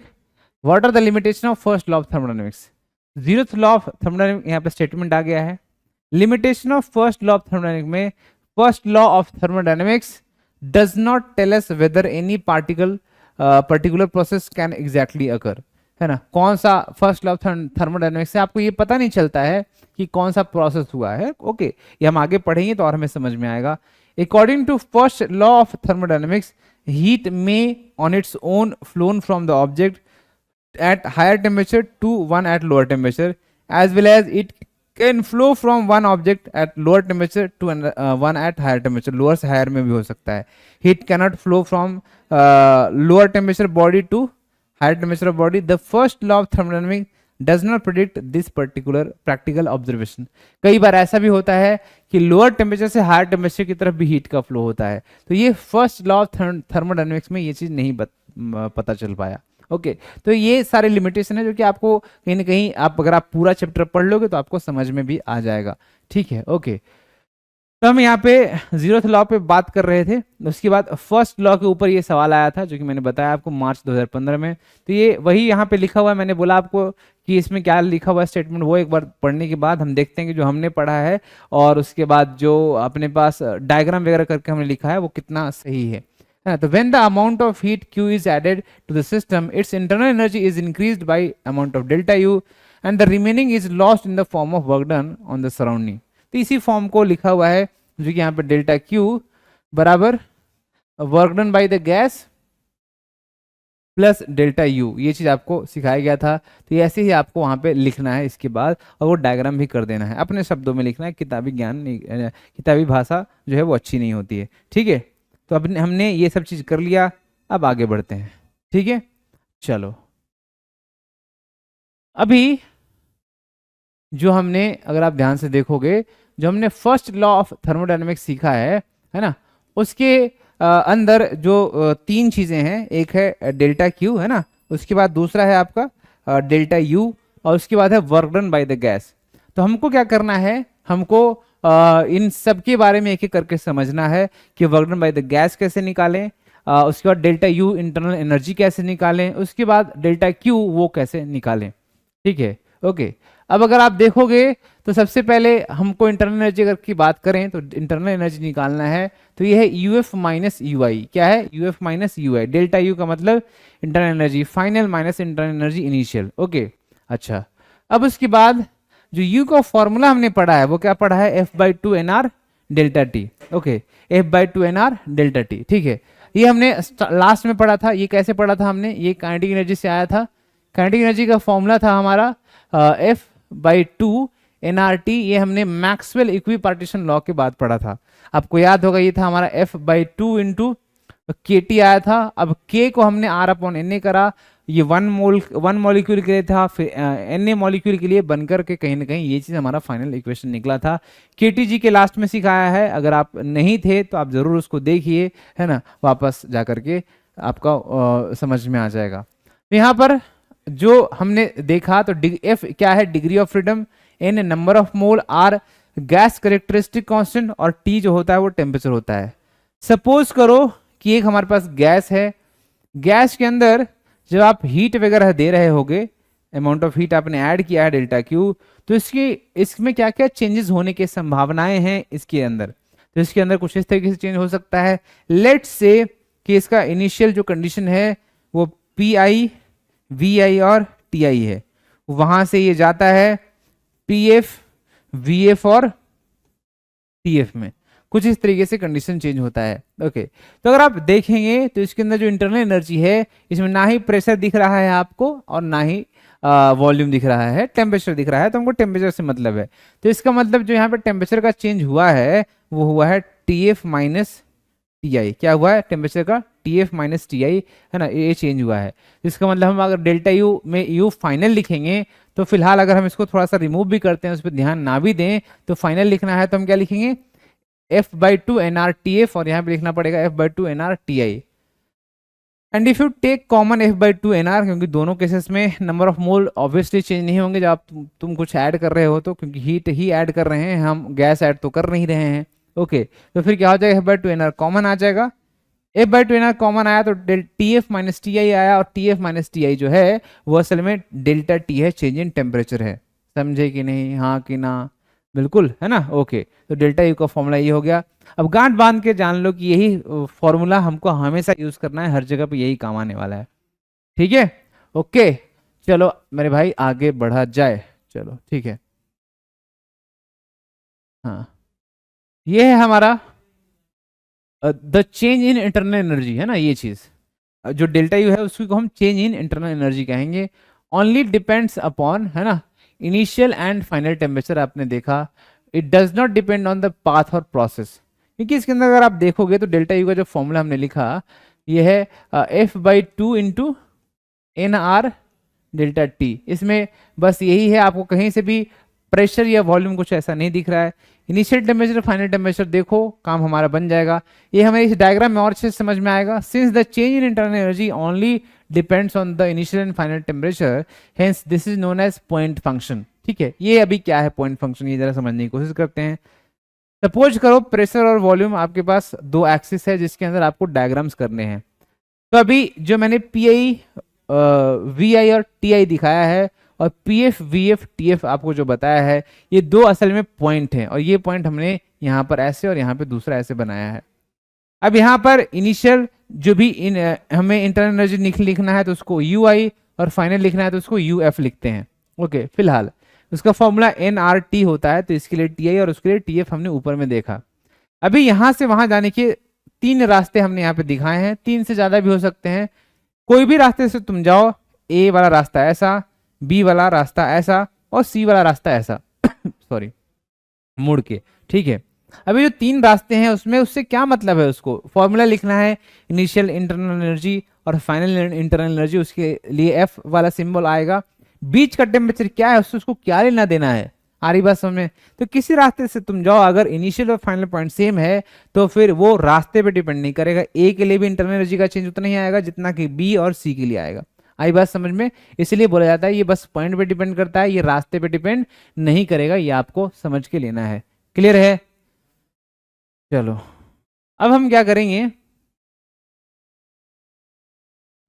what are the limitation of first law of thermodynamics. Zeroth law of thermodynamic यहाँ पे स्टेटमेंट आ गया है। Limitation of first law of thermodynamics में, first law of thermodynamics does not tell us whether any particular process can exactly occur, है ना। कौन सा फर्स्ट लॉ ऑफ थर्मोडायनेमिक्स से आपको ये पता नहीं चलता है कि कौन सा प्रोसेस हुआ है। ओके, ये हम आगे पढ़ेंगे तो और हमें समझ में आएगा। According to first law of thermodynamics, heat may on its own flown from the object at higher temperature to one at lower temperature, as well as it can flow from one object at lower temperature to one at higher temperature. lower से higher में भी हो सकता है। heat cannot flow from lower temperature body to higher temperature body. The first law of thermodynamics does not predict this particular practical observation. कई बार ऐसा भी होता है कि लोअर टेम्परेचर से हायर टेम्परेचर की तरफ भी हीट का फ्लो होता है, तो ये फर्स्ट लॉ ऑफ थर्मोडायनेमिक्स में ये चीज नहीं पता चल पाया। ओके, तो ये सारे लिमिटेशन है जो कि आपको कहीं ना कहीं, आप अगर आप पूरा चैप्टर पढ़ लोगे तो आपको समझ में भी आ जाएगा। ठीक है, ओके। तो हम यहाँ पे जीरोथ लॉ पे बात कर रहे थे, उसके बाद फर्स्ट लॉ के ऊपर ये सवाल आया था जो कि मैंने बताया आपको मार्च 2015 में। तो ये वही यहाँ पे लिखा हुआ है, मैंने बोला आपको कि इसमें क्या लिखा हुआ है स्टेटमेंट, वो एक बार पढ़ने के बाद हम देखते हैं कि जो हमने पढ़ा है और उसके बाद जो अपने पास डायग्राम वगैरह करके हमने लिखा है वो कितना सही है ना। तो when the amount of heat Q is added to the system, its internal energy is increased by amount of delta U and the remaining is lost in the form of work done on the surrounding. तो इसी form को लिखा हुआ है जो कि यहाँ पे डेल्टा क्यू बराबर work done by the gas plus delta U, ये चीज आपको सिखाया गया था। तो ऐसे ही आपको वहां पे लिखना है इसके बाद, और वो डायग्राम भी कर देना है, अपने शब्दों में लिखना है, किताबी ज्ञान नहीं, किताबी भाषा जो है वो अच्छी नहीं होती है। ठीक है, तो अब हमने ये सब चीज कर लिया, अब आगे बढ़ते हैं। ठीक है, चलो अभी जो हमने, अगर आप ध्यान से देखोगे, जो हमने फर्स्ट लॉ ऑफ थर्मोडायनेमिक्स सीखा है ना, उसके अंदर जो तीन चीजें हैं, एक है डेल्टा क्यू, है ना, उसके बाद दूसरा है आपका डेल्टा यू, और उसके बाद है work done by the gas. तो हमको क्या करना है, हमको इन सब के बारे में एक एक करके समझना है कि work done by the gas कैसे निकालें, उसके बाद डेल्टा यू इंटरनल एनर्जी कैसे निकालें, उसके बाद डेल्टा क्यू वो कैसे निकालें। ठीक है, ओके। अब अगर आप देखोगे तो सबसे पहले हमको इंटरनल एनर्जी अगर की बात करें तो इंटरनल एनर्जी निकालना है, तो ये है यू एफ माइनस यू आई। क्या है? U F minus you I. Delta U का मतलब internal energy final minus internal energy initial. Okay, अच्छा। अब उसके बाद जो यू का फॉर्मूला हमने पढ़ा है वो क्या पढ़ा है? F by two N R delta T. Okay, F by two N R delta T. ठीक है, ये हमने लास्ट में पढ़ा था। ये कैसे पढ़ा था हमने? ये काइनेटिक एनर्जी से आया था। काइनेटिक एनर्जी का फॉर्मूला था हमारा F by two N R T. ये हमने मैक्सवेल इक्विपार्टीशन लॉ के बाद पढ़ा था, आपको याद होगा। ये था हमारा एफ बाई टू इंटू के टी आया था। अब के को हमने आर अपॉन एन ए करा, ये वन मॉलिक्यूल के लिए था, फिर एन ए मॉलिक्यूल के लिए बनकर के कहीं ना कहीं ये चीज हमारा फाइनल इक्वेशन निकला था। के टी जी के लास्ट में सिखाया है, अगर आप नहीं थे तो आप जरूर उसको देखिए, है ना, वापस जा करके आपका समझ में आ जाएगा। तो यहाँ पर जो हमने देखा तो एफ क्या है? Degree of freedom, N number of mole, R gas characteristic constant, और टी जो होता है वो टेम्परेचर होता है। सपोज करो कि एक हमारे पास गैस है, गैस के अंदर जब आप हीट वगैरह दे रहे होगे, अमाउंट ऑफ हीट आपने ऐड किया है डेल्टा क्यू, तो इसमें क्या क्या चेंजेस होने की संभावनाएं हैं इसके अंदर? तो इसके अंदर कुछ इस तरीके से चेंज हो सकता है। लेट्स से कि इसका इनिशियल जो कंडीशन है वो पी आई, वी आई और टी आई है, वहां से ये जाता है पी एफ, वी एफ और टी एफ में, कुछ इस तरीके से कंडीशन चेंज होता है। ओके, तो अगर आप देखेंगे तो इसके अंदर जो इंटरनल एनर्जी है, इसमें ना ही प्रेशर दिख रहा है आपको और ना ही वॉल्यूम दिख रहा है, टेम्परेचर दिख रहा है। तो हमको टेम्परेचर से मतलब है, तो इसका मतलब जो यहाँ पे टेम्परेचर का चेंज हुआ है वो हुआ है T F minus T I. क्या हुआ है? टेम्परेचर का टी एफ माइनस टी आई, है ना, ये चेंज हुआ है। इसका मतलब हम अगर डेल्टा यू में यू फाइनल लिखेंगे तो फिलहाल अगर हम इसको थोड़ा सा रिमूव भी करते हैं, उस पर ध्यान ना भी दें, तो फाइनल लिखना है तो हम क्या लिखेंगे? F by two N R T F, और यहाँ पे लिखना पड़ेगा F by two N R T I. And if you take common F/2 NR, क्योंकि दोनों केसेस में number of mole obviously change नहीं होंगे जब आप तुम कुछ ऐड कर रहे हो तो, क्योंकि हीट ही ऐड कर रहे हैं हम, गैस ऐड तो कर नहीं रहे हैं। ओके तो फिर क्या हो जाएगा, F/2 NR कॉमन आ जाएगा। F/2 NR कॉमन आया तो TF माइनस TI आया, और TF माइनस TI जो है वो असल में डेल्टा T है, चेंज इन टेम्परेचर है। समझे कि नहीं, हाँ कि ना, बिल्कुल है ना। ओके तो डेल्टा U का फॉर्मूला ये हो गया। अब गांठ बांध के जान लो कि यही फॉर्मूला हमको हमेशा यूज करना है, हर जगह पे यही काम आने वाला है। ठीक है, ओके चलो मेरे भाई आगे बढ़ा जाए। चलो ठीक है, हाँ ये है हमारा the change in internal energy, है ना ये चीज। जो डेल्टा यू है उसको हम चेंज इन इंटरनल एनर्जी कहेंगे। ओनली डिपेंड्स अपॉन, है ना, इनिशियल एंड फाइनल टेम्परेचर। आपने देखा it does not depend on the path और प्रोसेस, क्योंकि इसके अंदर अगर आप देखोगे तो डेल्टा यू का जो फॉर्मूला हमने लिखा ये है F/2 into NR delta T। इसमें बस यही है, आपको कहीं से भी प्रेशर या वॉल्यूम कुछ ऐसा नहीं दिख रहा है। इनिशियल टेम्परेचर फाइनल टेम्परेचर देखो, काम हमारा बन जाएगा। ये हमें इस डायग्राम में और अच्छे से समझ में आएगा। Since the change in internal energy only depends on the initial and final temperature, hence this is known as point function. ठीक है, ये अभी क्या है पॉइंट फंक्शन, ये जरा समझने की कोशिश करते हैं। सपोज करो प्रेशर और वॉल्यूम आपके पास दो एक्सिस है जिसके अंदर आपको डायग्राम्स करने हैं। तो अभी जो मैंने PI VI और TI दिखाया है और PF VF TF आपको जो बताया है, ये दो असल में पॉइंट हैं, और ये पॉइंट हमने यहाँ पर ऐसे और यहाँ पे दूसरा ऐसे बनाया है। अब यहाँ पर इनिशियल जो भी हमें इंटरनल एनर्जी लिखना है तो उसको UI, और फाइनल लिखना है तो उसको UF लिखते हैं। ओके फिलहाल उसका फॉर्मूला NRT होता है, तो इसके लिए TI और उसके लिए TF हमने ऊपर में देखा। अभी यहाँ से वहां जाने के तीन रास्ते हमने यहाँ पे दिखाए हैं, तीन से ज्यादा भी हो सकते हैं। कोई भी रास्ते से तुम जाओ, A वाला रास्ता ऐसा, B वाला रास्ता ऐसा, और C वाला रास्ता ऐसा सॉरी मुड़ के। ठीक है, अभी जो तीन रास्ते हैं उसमें उससे क्या मतलब है, उसको फॉर्मूला लिखना है इनिशियल इंटरनल एनर्जी और फाइनल इंटरनल एनर्जी, उसके लिए F वाला सिंबल आएगा। बीच का टेम्परेचर क्या है उसको क्या लेना देना है, आ रही बात समझ में। तो किसी रास्ते से तुम जाओ, अगर इनिशियल और फाइनल पॉइंट सेम है तो फिर वो रास्ते पे डिपेंड नहीं करेगा। ए के लिए भी इंटरनल एनर्जी का चेंज उतना ही आएगा जितना कि बी और सी के लिए आएगा। आई बात समझ में, इसलिए बोला जाता है ये बस पॉइंट पे डिपेंड करता है, ये रास्ते पे डिपेंड नहीं करेगा। ये आपको समझ के लेना है। क्लियर है, चलो अब हम क्या करेंगे,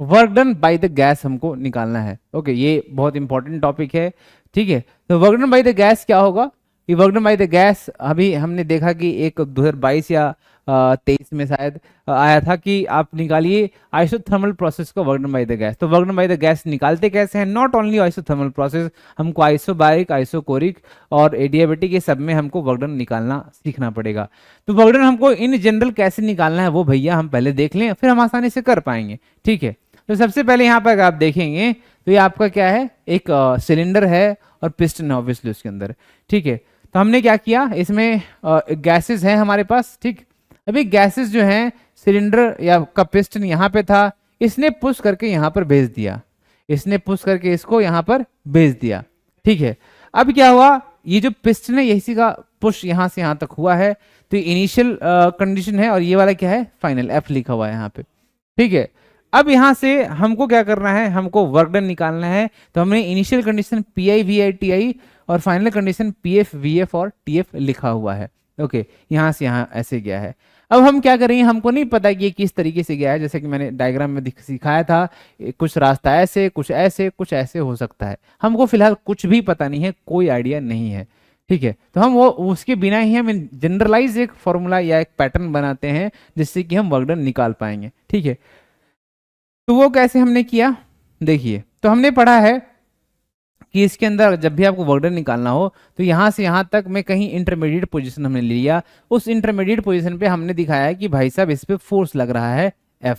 work done by the gas हमको निकालना है। ओके ये बहुत इंपॉर्टेंट टॉपिक है। ठीक है, तो work done by the gas क्या होगा, ये work done by the gas अभी हमने देखा कि एक 2022 या 23 में शायद आया था कि आप निकालिए आइसोथर्मल प्रोसेस को work done by the gas. तो work done by the gas निकालते कैसे हैं, नॉट ओनली आइसोथर्मल प्रोसेस, हमको आइसोबारिक, आइसोकोरिक और एडियाबेटिक, ये सब में हमको वर्क डन निकालना सीखना पड़ेगा। तो वर्क डन हमको इन जनरल कैसे निकालना है वो भैया हम पहले देख लें, फिर हम आसानी से कर पाएंगे। ठीक है, तो सबसे पहले यहाँ पर आप देखेंगे तो ये आपका क्या है, एक सिलेंडर है और पिस्टन है ऑब्वियसली उसके अंदर। ठीक है, तो हमने क्या किया, इसमें गैसेस हैं हमारे पास। ठीक, अभी गैसेस जो हैं सिलेंडर या का पिस्टन यहाँ पे था, इसने पुश करके यहाँ पर भेज दिया, इसने पुश करके इसको यहाँ पर भेज दिया। ठीक है, अब क्या हुआ, ये जो पिस्टन है इसी का पुश यहाँ से यहाँ तक हुआ है, तो इनिशियल कंडीशन है, और ये वाला क्या है फाइनल, F लिखा हुआ है यहाँ पे। ठीक है, अब यहां से हमको क्या करना है, हमको वर्क डन निकालना है। तो हमने initial condition PI VI TI और फाइनल कंडीशन PF VF और TF लिखा हुआ है। ओके, यहां से यहां ऐसे गया है। अब हम क्या करेंगे, हमको नहीं पता कि ये किस तरीके से गया है, जैसे कि मैंने डायग्राम में सिखाया था, कुछ रास्ता ऐसे, कुछ ऐसे, कुछ ऐसे हो सकता है। हमको फिलहाल कुछ भी पता नहीं है, कोई आइडिया नहीं है। ठीक है, तो हम वो उसके बिना ही हम जनरलाइज एक फॉर्मूला या एक पैटर्न बनाते हैं जिससे कि हम वर्क डन निकाल पाएंगे। ठीक है, तो वो कैसे हमने किया, देखिए, तो हमने पढ़ा है कि इसके अंदर जब भी आपको वर्क डन निकालना हो तो यहां से यहां तक में कहीं इंटरमीडिएट पोजीशन हमने लिया, उस इंटरमीडिएट पोजीशन पे हमने दिखाया है कि भाई साहब इस पे फोर्स लग रहा है F।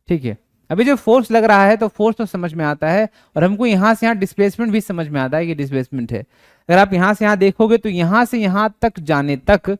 ठीक है, अभी जो फोर्स लग रहा है तो फोर्स तो समझ में आता है, और हमको यहां से यहां डिस्प्लेसमेंट भी समझ में आता है कि डिस्प्लेसमेंट है। अगर आप यहां से यहां देखोगे तो यहां से यहां तक जाने तक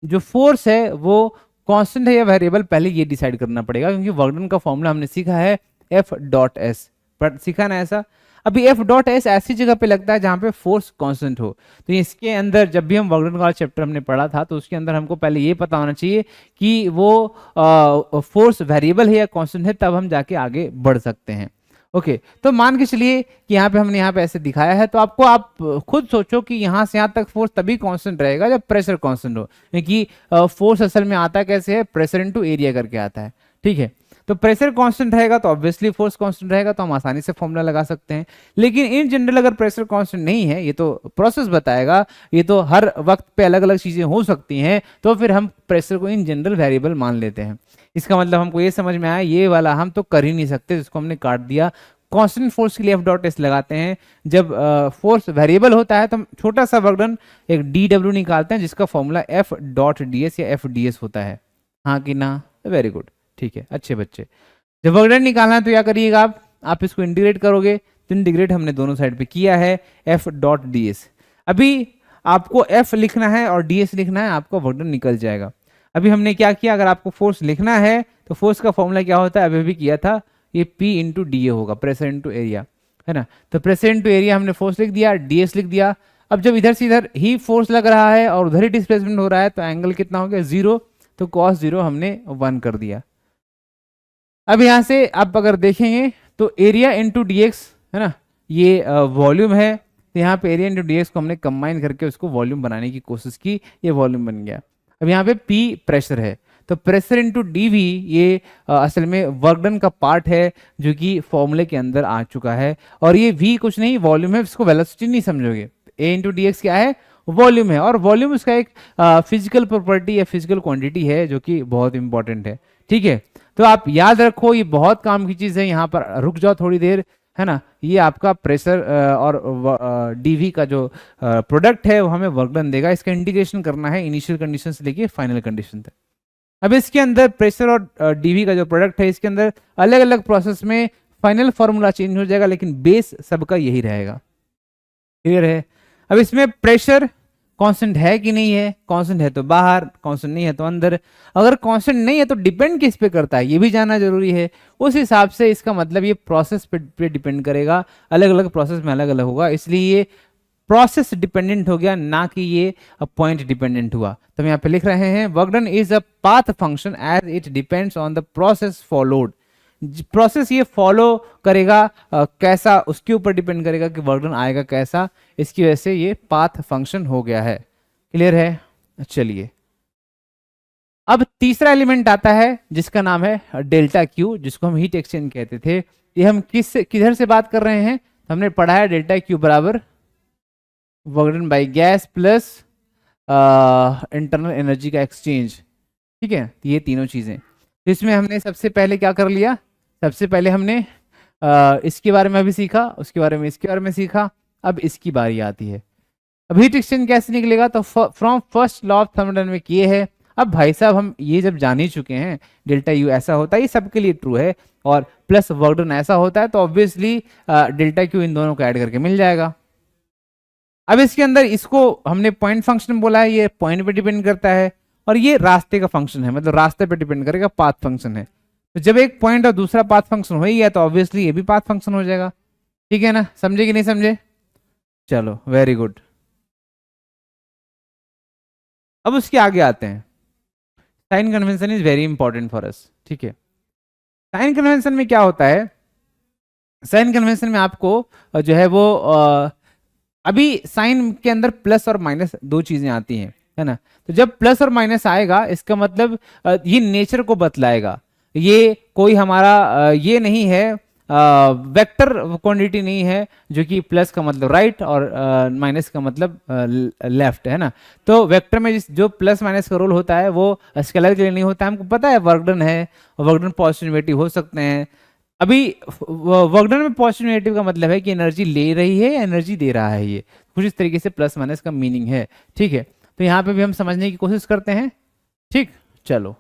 जो फोर्स है वो कांस्टेंट है या वेरिएबल, पहले ये डिसाइड करना पड़ेगा, क्योंकि वर्क डन का फॉर्मूला हमने सीखा है F.S, पर सीखा ना ऐसा। अभी एफ डॉट एस ऐसी जगह पे लगता है जहां पे फोर्स कांस्टेंट हो। तो इसके अंदर जब भी हम वर्क डन का चैप्टर हमने पढ़ा था तो उसके अंदर हमको पहले ये पता होना चाहिए कि वो फोर्स वेरिएबल है या कांस्टेंट है, तब हम जाके आगे बढ़ सकते हैं। ओके तो मान के चलिए कि यहाँ पे हमने यहाँ पे ऐसे दिखाया है, तो आपको आप खुद सोचो कि यहाँ से यहाँ तक फोर्स तभी कांस्टेंट रहेगा जब प्रेशर कांस्टेंट हो, क्योंकि फोर्स असल में आता कैसे है, प्रेशर इनटू एरिया करके आता है। ठीक है, तो प्रेशर कांस्टेंट रहेगा तो ऑब्वियसली फोर्स कांस्टेंट रहेगा, तो हम आसानी से फॉर्मूला लगा सकते हैं। लेकिन इन जनरल अगर प्रेशर कांस्टेंट नहीं है, ये तो प्रोसेस बताएगा, ये तो हर वक्त पे अलग अलग चीजें हो सकती हैं, तो फिर हम प्रेशर को इन जनरल वेरिएबल मान लेते हैं। इसका मतलब हमको ये समझ में आया, ये वाला हम तो कर ही नहीं सकते, जिसको हमने काट दिया। कांस्टेंट फोर्स के लिए एफ डॉट एस लगाते हैं, जब फोर्स वेरिएबल होता है तो हम छोटा सा वर्क डन एक डी डब्ल्यू निकालते हैं, जिसका formula F dot D S या एफ डी एस होता है। हाँ कि ना, वेरी गुड, ठीक है अच्छे बच्चे। जब वर्क डन निकालना है तो क्या करिएगा आप इसको इंटीग्रेट करोगे, तो इंटीग्रेट हमने दोनों साइड पे किया है, एफ डॉट डी एस। अभी आपको एफ लिखना है और डी एस लिखना है, आपका वर्क डन निकल जाएगा। अभी हमने क्या किया, अगर आपको फोर्स लिखना है तो फोर्स का फॉर्मूला क्या होता है, अभी भी किया था, ये P इंटू डी ए होगा, प्रेशर इंटू एरिया, है ना। तो प्रेशर इंटू एरिया हमने फोर्स लिख दिया, ds लिख दिया। अब जब इधर से इधर ही फोर्स लग रहा है और उधर ही डिस्प्लेसमेंट हो रहा है, तो एंगल कितना हो गया, 0, तो cos 0 हमने 1 कर दिया। अब यहाँ से आप अगर देखेंगे तो एरिया इंटू डी एक्स, है ना, ये वॉल्यूम है, तो यहाँ पे एरिया इंटू डी एक्स को हमने कंबाइन करके उसको वॉल्यूम बनाने की कोशिश की, ये वॉल्यूम बन गया। अब यहाँ पे P प्रेशर है, तो प्रेशर इंटू डी वी ये असल में वर्क डन का पार्ट है जो कि फॉर्मूले के अंदर आ चुका है, और ये V कुछ नहीं वॉल्यूम है, इसको वेलोसिटी नहीं समझोगे। A इंटू डी एक्स क्या है, वॉल्यूम है, और वॉल्यूम उसका एक फिजिकल प्रॉपर्टी या फिजिकल क्वांटिटी है जो कि बहुत इंपॉर्टेंट है। ठीक है, तो आप याद रखो, ये बहुत काम की चीज है। यहाँ पर रुक जाओ थोड़ी देर, है ना, ये आपका प्रेशर और डीवी का जो प्रोडक्ट है वो हमें वर्क डन देगा। इसका इंटीग्रेशन करना है इनिशियल कंडीशन से लेके फाइनल कंडीशन तक। अब इसके अंदर प्रेशर और डीवी का जो प्रोडक्ट है, इसके अंदर अलग अलग प्रोसेस में फाइनल फॉर्मूला चेंज हो जाएगा, लेकिन बेस सबका यही रहेगा। क्लियर है। अब इसमें प्रेशर कांस्टेंट है कि नहीं है, कांस्टेंट है तो बाहर, कांस्टेंट नहीं है तो अंदर। अगर कांस्टेंट नहीं है तो डिपेंड किस पे करता है, ये भी जानना जरूरी है। उस हिसाब से इसका मतलब ये प्रोसेस पे डिपेंड करेगा, अलग अलग प्रोसेस में अलग अलग होगा, इसलिए ये प्रोसेस डिपेंडेंट हो गया, ना कि ये पॉइंट डिपेंडेंट हुआ। तो हम यहाँ पे लिख रहे हैं work done is a path function as it depends on the process followed. Process ये फॉलो करेगा कैसा, उसके ऊपर डिपेंड करेगा कि वर्क डन आएगा कैसा, इसकी वजह से ये पाथ फंक्शन हो गया है। क्लियर है। चलिए अब तीसरा एलिमेंट आता है जिसका नाम है डेल्टा क्यू, जिसको हम हीट एक्सचेंज कहते थे। ये हम किधर से बात कर रहे हैं, हमने पढ़ा है डेल्टा क्यू बराबर work done by gas plus internal energy का एक्सचेंज। ठीक है, ये तीनों चीजें। तो इसमें हमने सबसे पहले क्या कर लिया, सबसे पहले हमने इसके बारे में अभी सीखा, उसके बारे में, इसके बारे में सीखा। अब इसकी बारी आती है, अब हीट एक्सचेंज कैसे निकलेगा, तो from first law of thermodynamics में किए है। अब भाई साहब हम ये जब जान ही चुके हैं डेल्टा यू ऐसा होता है, ये सबके लिए ट्रू है, और प्लस वर्क डन ऐसा होता है, तो ऑब्वियसली डेल्टा क्यू इन दोनों को ऐड करके मिल जाएगा। अब इसके अंदर इसको हमने पॉइंट फंक्शन बोला है, ये पॉइंट पे डिपेंड करता है, और ये रास्ते का फंक्शन है, मतलब रास्ते पे डिपेंड करेगा, पाथ फंक्शन है। तो जब एक पॉइंट और दूसरा पाथ फंक्शन हो ही गया तो ऑब्वियसली ये भी पाथ फंक्शन हो जाएगा। ठीक है ना, समझे कि नहीं समझे, चलो वेरी गुड। अब उसके आगे आते हैं, sign convention is very important for us. ठीक है, साइन कन्वेंशन में क्या होता है, साइन कन्वेंशन में आपको जो है वो अभी साइन के अंदर प्लस और माइनस दो चीजें आती हैं, है ना। तो जब प्लस और माइनस आएगा इसका मतलब ये नेचर को बतलाएगा, ये कोई हमारा ये नहीं है, वेक्टर क्वांटिटी नहीं है, जो कि प्लस का मतलब राइट और माइनस का मतलब लेफ्ट, है ना। तो वेक्टर में जो प्लस माइनस का रोल होता है वो स्केलर के लिए नहीं होता है। हमको पता है वर्क डन है, वर्क डन पॉजिटिव नेगेटिव हो सकते हैं। अभी वर्क डन में पॉजिटिव नेगेटिव का मतलब है कि एनर्जी ले रही है या एनर्जी दे रहा है, ये कुछ इस तरीके से प्लस माइनस का मीनिंग है। ठीक है, तो यहाँ पे भी हम समझने की कोशिश करते हैं। ठीक, चलो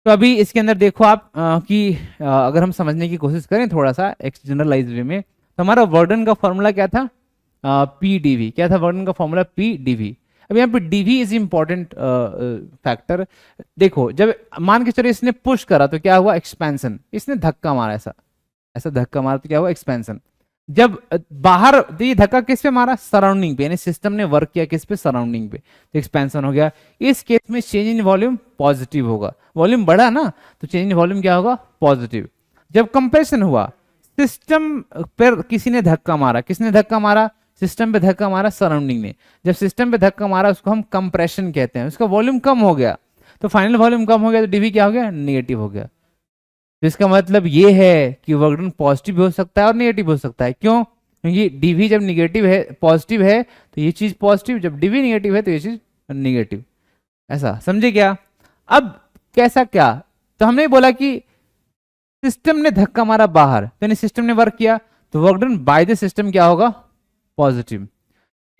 तो अभी इसके अंदर देखो आप कि अगर हम समझने की कोशिश करें थोड़ा सा एक जनरलाइज वे में, तो हमारा वर्क डन का फॉर्मूला क्या था, पी डी वी। क्या था वर्क डन का फॉर्मूला, पी डी वी। अब यहाँ पे डीवी इज इंपॉर्टेंट फैक्टर। देखो जब मान के चलो इसने पुश करा तो क्या हुआ, एक्सपेंशन, इसने धक्का मारा, ऐसा ऐसा धक्का मारा तो क्या हुआ, एक्सपेंशन। जब बाहर, तो ये धक्का किस पे मारा, सराउंडिंग पे, यानी सिस्टम ने वर्क किया किस पे, सराउंडिंग पे, तो एक्सपेंशन हो गया। इस केस में चेंज इन वॉल्यूम पॉजिटिव होगा, वॉल्यूम बढ़ा ना, तो चेंज इन वॉल्यूम क्या होगा, पॉजिटिव। जब कंप्रेशन हुआ, सिस्टम पर किसी ने धक्का मारा, किसने धक्का मारा, सिस्टम पे धक्का मारा, सराउंडिंग ने। जब सिस्टम पे धक्का मारा उसको हम कंप्रेशन कहते हैं, उसका वॉल्यूम कम हो गया, तो फाइनल वॉल्यूम कम हो गया, तो डीवी क्या हो गया, नेगेटिव हो गया। तो इसका मतलब ये है कि वर्क डन पॉजिटिव भी हो सकता है और नेगेटिव हो सकता है। क्यों, क्योंकि डीवी जब निगेटिव है, पॉजिटिव है, तो ये चीज पॉजिटिव, जब डीवी नेगेटिव है तो ये चीज नेगेटिव। ऐसा समझे क्या। अब कैसा क्या, तो हमने बोला कि सिस्टम ने धक्का मारा बाहर, तो यानी सिस्टम ने वर्क किया, तो work done by the system क्या होगा, पॉजिटिव।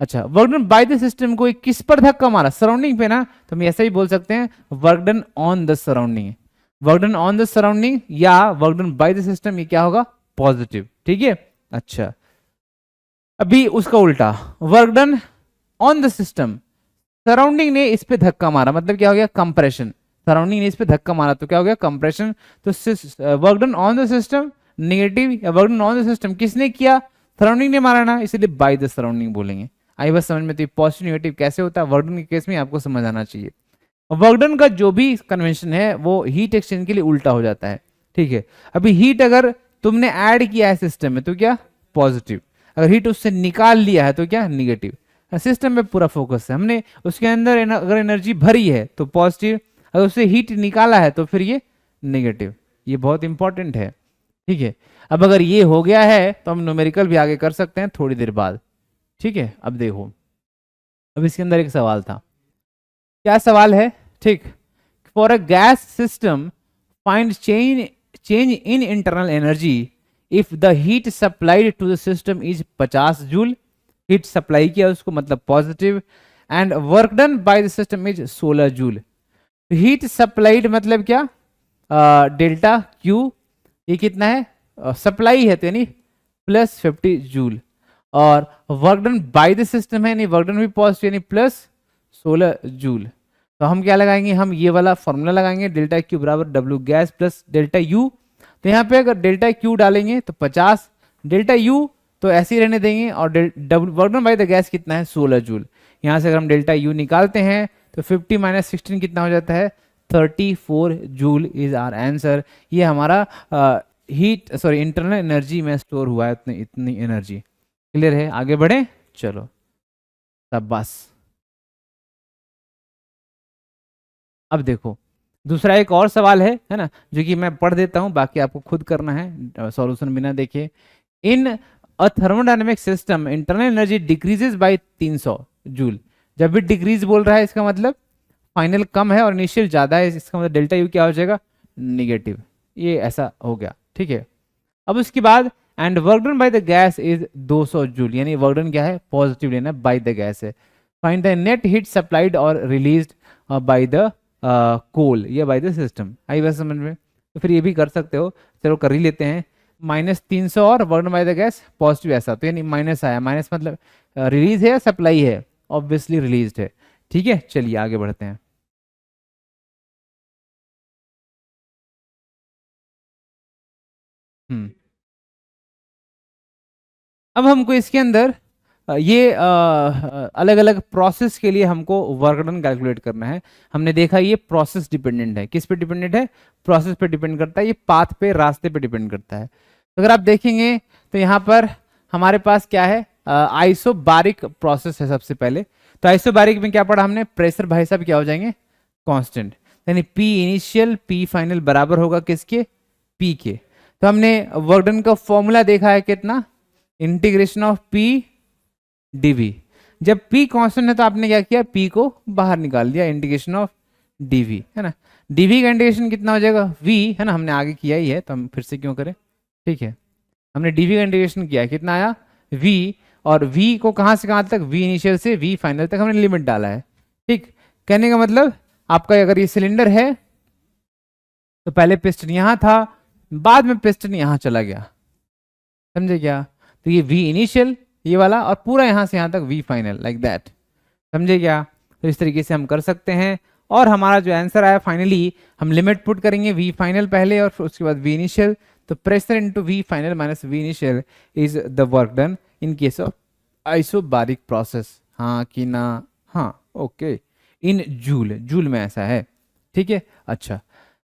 अच्छा, work done by the system को किस पर धक्का मारा, सराउंडिंग पे ना, तो हम ऐसा ही बोल सकते हैं work done on the surrounding. Work done on the surrounding या work done by the system, ये क्या होगा, पॉजिटिव। ठीक है। अच्छा, अभी उसका उल्टा, work done on the system, surrounding ने इस पे धक्का मारा, मतलब क्या हो गया, कंप्रेशन। सराउंडिंग ने इस पे धक्का मारा तो क्या हो गया, कंप्रेशन। तो work done on the system negative, या work done on the system किसने किया, सराउंडिंग ने मारा ना, इसलिए बाय द सराउंडिंग बोलेंगे। आई बस समझ में, तो पॉजिटिव नेगेटिव कैसे होता है वर्क डन के केस में, आपको समझ आना चाहिए। वर्क डन का जो भी कन्वेंशन है वो हीट एक्सचेंज के लिए उल्टा हो जाता है। ठीक है, अभी हीट अगर तुमने ऐड किया है सिस्टम में तो क्या, पॉजिटिव। अगर हीट उससे निकाल लिया है तो क्या, निगेटिव। सिस्टम में पूरा फोकस है, हमने उसके अंदर अगर एनर्जी भरी है तो पॉजिटिव, अगर उससे हीट निकाला है तो फिर ये नेगेटिव। ये बहुत इंपॉर्टेंट है। ठीक है, अब अगर ये हो गया है तो हम न्यूमेरिकल भी आगे कर सकते हैं थोड़ी देर बाद। ठीक है, अब देखो, अब इसके अंदर एक सवाल था, क्या सवाल है, ठीक, for a gas system find change in internal energy if the heat supplied to the system is 50 joule, heat supply किया उसको मतलब positive, and work done by the system is 16 joule. Heat supplied मतलब क्या, delta Q, ये कितना है, supply है तो यानी प्लस 50 जूल, और work done by the system है, यानी वर्क डन भी पॉजिटिव यानी प्लस 16 जूल। तो हम क्या लगाएंगे, हम ये वाला फॉर्मूला लगाएंगे, डेल्टा क्यू बराबर W gas plus delta U. तो यहाँ पे अगर डेल्टा क्यू डालेंगे तो 50, डेल्टा यू तो ऐसे ही रहने देंगे, और work done by the gas कितना है, 16 जूल। यहाँ से अगर हम डेल्टा यू निकालते हैं तो 50 माइनस 16 कितना हो जाता है, 34 जूल इज आवर आंसर। ये हमारा हीट सॉरी इंटरनल एनर्जी में स्टोर हुआ है इतनी एनर्जी। क्लियर है, आगे बढ़े, चलो तब बस। अब देखो दूसरा एक और सवाल है ना, जो कि मैं पढ़ देता हूं, बाकी आपको खुद करना है सॉल्यूशन बिना देखे। In a thermodynamic system internal energy decreases by 300 joule. जब भी डिक्रीज बोल रहा है इसका मतलब फाइनल कम है और इनिशियल ज्यादा है, इसका मतलब डेल्टा यू क्या हो जाएगा, निगेटिव। ये ऐसा हो गया। ठीक है, अब उसके बाद and work done by the gas is 200 joule, यानी वर्क डन क्या है, पॉजिटिव लेना, बाय द गैस है। Find the net heat supplied और रिलीज्ड बाय द कोल या बाय द सिस्टम। आई बस समझ में, तो फिर ये भी कर सकते हो, चलो कर ही लेते हैं। -300 और work done by the gas positive, ऐसा तो यानी माइनस आया, माइनस मतलब रिलीज है या सप्लाई है, ऑब्वियसली रिलीज्ड है। ठीक है, चलिए आगे बढ़ते हैं। अब हमको इसके अंदर ये अलग अलग प्रोसेस के लिए हमको वर्क डन कैलकुलेट करना है। हमने देखा ये प्रोसेस डिपेंडेंट है, किस पे डिपेंडेंट है, प्रोसेस पे डिपेंड करता है, ये पाथ पे, रास्ते पे डिपेंड करता है। तो अगर आप देखेंगे तो यहाँ पर हमारे पास क्या है, आइसोबारिक प्रोसेस है सबसे पहले। तो आइसोबारिक में क्या पढ़ा हमने, प्रेशर भाई साहब क्या हो जाएंगे, कांस्टेंट, यानी पी इनिशियल पी फाइनल बराबर होगा किसके, पी के। तो हमने वर्क डन का फॉर्मूला देखा है कितना, इंटीग्रेशन ऑफ पी डीवी। जब पी कांस्टेंट है तो आपने क्या किया, पी को बाहर निकाल दिया, इंटीग्रेशन ऑफ डीवी है ना। डीवी का इंटीग्रेशन कितना हो जाएगा, वी है ना, हमने आगे किया ही है तो हम फिर से क्यों करें। ठीक है, हमने डीवी का इंटीग्रेशन किया, कितना आया, वी, और वी को कहां से कहां तक, वी इनिशियल से वी फाइनल तक हमने लिमिट डाला है। ठीक, कहने का मतलब आपका अगर ये सिलेंडर है तो पहले पिस्टन यहां था, बाद में पिस्टन यहां चला गया, समझे क्या। तो ये वी इनिशियल ये वाला, और पूरा यहां से यहां तक वी फाइनल, लाइक दैट, समझे क्या। तो इस तरीके से हम कर सकते हैं, और हमारा जो आंसर आया फाइनली हम लिमिट पुट करेंगे वी फाइनल पहले और फिर उसके बाद वी इनिशियल, तो pressure into V final minus V initial is the work done in case of isobaric process, हाँ कि ना? हाँ, ओके, इन जूल, जूल में ऐसा है, ठीक है। अच्छा,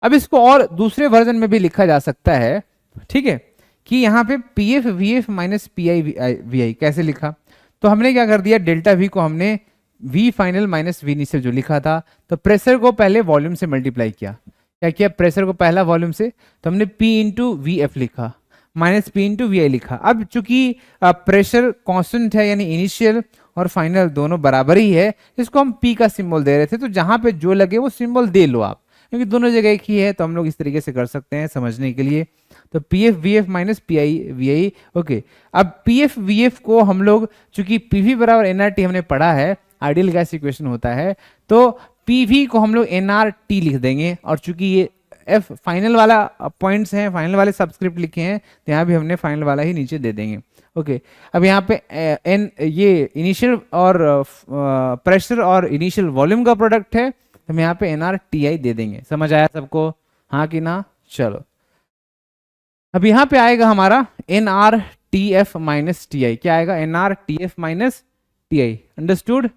अब इसको और दूसरे वर्जन में भी लिखा जा सकता है, ठीक है, कि यहाँ पे P F V F minus P I V I कैसे लिखा? तो हमने क्या कर दिया, डेल्टा वी को हमने V final minus V initial जो लिखा था, तो प्रेशर को पहले वॉल्यूम से मल्टीप्लाई किया। क्या किया? प्रेशर को पहला वॉल्यूम से, तो हमने पी इंटू वी एफ लिखा माइनस पी इंटू वी आई लिखा। अब चूंकि प्रेशर कांस्टेंट है, यानी इनिशियल और फाइनल दोनों बराबर ही है, इसको हम पी का सिंबल दे रहे थे, तो जहां पे जो लगे वो सिंबल दे लो आप, क्योंकि दोनों जगह एक ही है, तो हम लोग इस तरीके से कर सकते हैं समझने के लिए। तो P F V F minus P I V I, okay. अब पी एफ वी एफ को हम लोग, चूंकि पी वी बराबर एन आर टी हमने पढ़ा है, आइडियल गैस इक्वेशन होता है, तो पी वी को हम लोग एन आर टी लिख देंगे, और चूंकि ये एफ फाइनल वाला पॉइंट्स हैं, फाइनल वाले सबस्क्रिप्ट लिखे हैं, तो यहाँ भी हमने फाइनल वाला ही नीचे दे देंगे, ओके। अब यहाँ पे एन ये इनिशियल और प्रेशर और इनिशियल वॉल्यूम का प्रोडक्ट है, तो हम यहाँ पे एन आर टी आई दे देंगे। समझ आया सबको, हाँ कि ना? चलो, अब यहाँ पे आएगा हमारा N R T F minus T I. क्या आएगा? N R T F minus T I. Understood?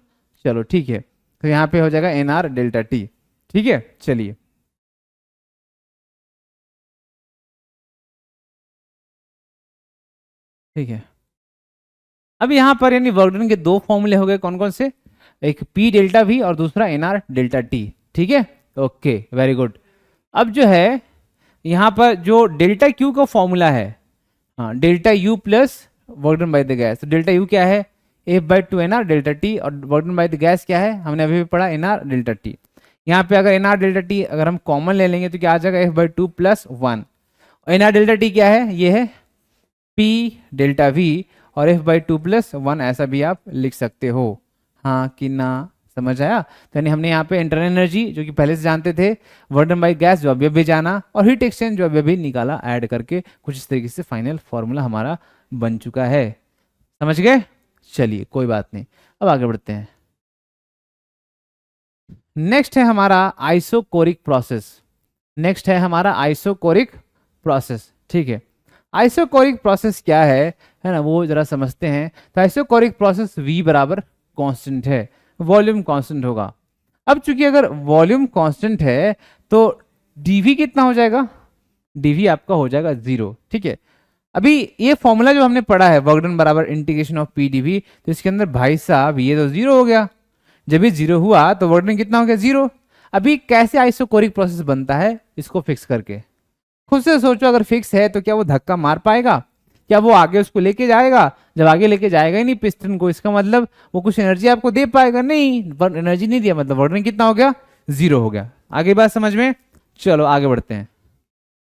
चलो ठीक है, तो यहाँ पे हो जाएगा एन आर डेल्टा टी, ठीक है। चलिए, ठीक है। अब यहाँ पर यानी वर्क डन के दो फॉर्मूले हो गए, कौन कौन से? एक पी डेल्टा वी और दूसरा एन आर डेल्टा टी, ठीक है, ओके, वेरी गुड। अब जो है यहाँ पर जो डेल्टा क्यू का फॉर्मूला है, हाँ, delta U plus work done by the gas. तो डेल्टा यू क्या है? F by two N R delta T, और work done by the gas क्या है? हमने अभी भी पढ़ा, एन आर डेल्टा टी। यहाँ पे अगर एन आर डेल्टा टी अगर हम कॉमन ले लेंगे तो क्या आ जाएगा? F by two plus one. N R delta T क्या है? ये है पी डेल्टा वी, और F by two plus one, ऐसा भी आप लिख सकते हो, हाँ कि ना? समझ आया? तो यानी हमने यहाँ पे इंटरनल एनर्जी जो कि पहले से जानते थे, वर्क डन बाय गैस जो अभी अभी जाना, और हीट एक्सचेंज जो अभी अभी निकाला, ऐड करके कुछ इस तरीके से फाइनल फॉर्मूला हमारा बन चुका है। समझ गए? चलिए, कोई बात नहीं, अब आगे बढ़ते हैं। नेक्स्ट है हमारा आइसोकोरिक प्रोसेस। नेक्स्ट है हमारा आइसोकोरिक प्रोसेस, ठीक है। आइसोकोरिक प्रोसेस क्या है ना, वो जरा समझते हैं। तो आइसोकोरिक प्रोसेस V बराबर कांस्टेंट है, वॉल्यूम कांस्टेंट होगा। अब चूंकि अगर वॉल्यूम कांस्टेंट है तो dV कितना हो जाएगा? dV आपका हो जाएगा 0, ठीक है। अभी ये फॉर्मूला जो हमने पढ़ा है, वर्क डन बराबर integration of P D V, तो इसके अंदर भाई साहब ये तो 0 हो गया। जब ये 0 हुआ तो वर्क डन कितना हो गया? 0। अभी कैसे आइसोकोरिक प्रोसेस बनता है, इसको फिक्स करके खुद से सोचो। अगर फिक्स है तो क्या वो धक्का मार पाएगा? क्या वो आगे उसको लेके जाएगा? जब आगे लेके जाएगा ही नहीं पिस्टन को, इसका मतलब वो कुछ एनर्जी आपको दे पाएगा नहीं। एनर्जी नहीं दिया मतलब वर्क डन कितना हो गया? 0 हो गया। आगे बात समझ में? चलो आगे बढ़ते हैं।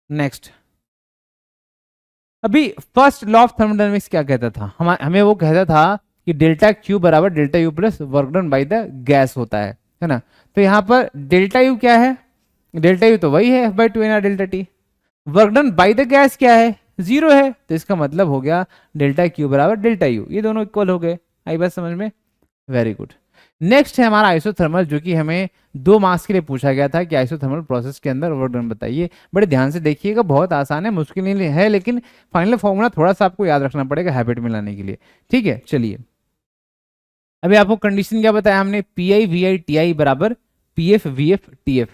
नेक्स्ट, अभी फर्स्ट लॉ ऑफ थर्मोडायनेमिक्स क्या कहता था? हमें वो कहता था कि डेल्टा क्यू बराबर delta U plus work done by the gas होता है ना। तो यहाँ पर डेल्टा यू क्या है? डेल्टा यू तो वही है F by two N R delta T. Work done by the gas क्या है? 0 है, तो इसका मतलब हो गया डेल्टा क्यू बराबर डेल्टा यू, ये दोनों इक्वल हो गए। आई बात समझ में? Very good. नेक्स्ट है हमारा आइसोथर्मल, जो कि हमें 2 मार्क्स के लिए पूछा गया था कि आइसोथर्मल प्रोसेस के अंदर वर्क डन बताइए। बड़े ध्यान से देखिएगा, बहुत आसान है, मुश्किल नहीं है, लेकिन फाइनल फॉर्मूला थोड़ा सा आपको याद रखना पड़ेगा हैबिट में लाने के लिए, ठीक है। चलिए, अभी आपको कंडीशन क्या बताया हमने? P I V I T I बराबर P F V F T F,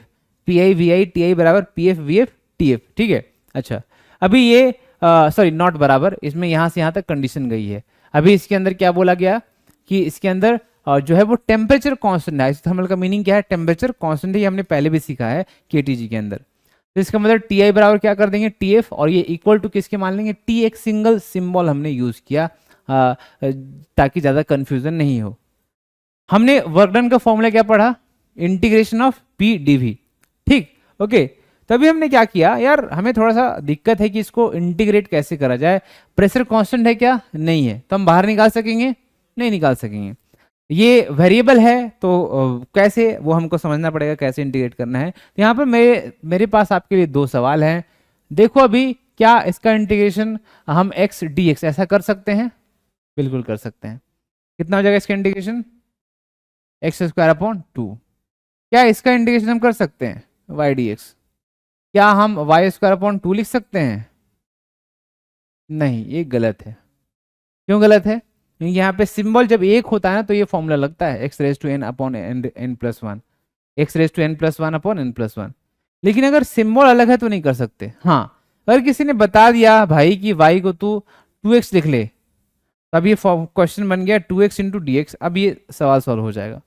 P I V I T I बराबर P F V F T F, ठीक है। अच्छा, अभी ये सॉरी नॉट बराबर, इसमें यहाँ से यहाँ तक कंडीशन गई है। अभी इसके अंदर क्या बोला गया कि इसके अंदर जो है वो टेम्परेचर कांस्टेंट है। आइसोथर्मल का मीनिंग क्या है? टेम्परेचर कांस्टेंट है, ये हमने पहले भी सीखा है केटीजी के अंदर। तो इसका मतलब टी आई बराबर क्या कर देंगे? टी एफ, और ये इक्वल टू किसके मान लेंगे? टी, एक सिंगल सिंबल हमने यूज किया ताकि ज्यादा कंफ्यूजन नहीं हो। हमने वर्क डन का फॉर्मूला क्या पढ़ा? इंटीग्रेशन ऑफ पी डीवी, ठीक, ओके। तभी हमने क्या किया यार, हमें थोड़ा सा दिक्कत है कि इसको इंटीग्रेट कैसे करा जाए। प्रेशर कांस्टेंट है क्या? नहीं है, तो हम बाहर निकाल सकेंगे? नहीं निकाल सकेंगे। ये वेरिएबल है तो कैसे, वो हमको समझना पड़ेगा कैसे इंटीग्रेट करना है। तो यहाँ पर मेरे पास आपके लिए 2 सवाल हैं। देखो, अभी क्या इसका इंटीग्रेशन हम एक्स डी एक्स ऐसा कर सकते हैं? बिल्कुल कर सकते हैं। कितना हो जाएगा इसका इंटीग्रेशन? X square upon 2। क्या इसका इंटीग्रेशन हम कर सकते हैं? Y D X. क्या हम वाई स्क्वायर अपॉन 2 लिख सकते हैं? नहीं, ये गलत है। क्यों गलत है? क्योंकि यहाँ पे सिंबल जब एक होता है ना तो ये फॉर्मूला लगता है X raise to N upon N plus one, X raise to N plus one upon N plus one. लेकिन अगर सिंबल अलग है तो नहीं कर सकते। हाँ, अगर किसी ने बता दिया भाई कि वाई को तू 2x लिख ले, तब ये क्वेश्चन बन गया 2x इंटू डी एक्स, अब ये सवाल सॉल्व हो जाएगा।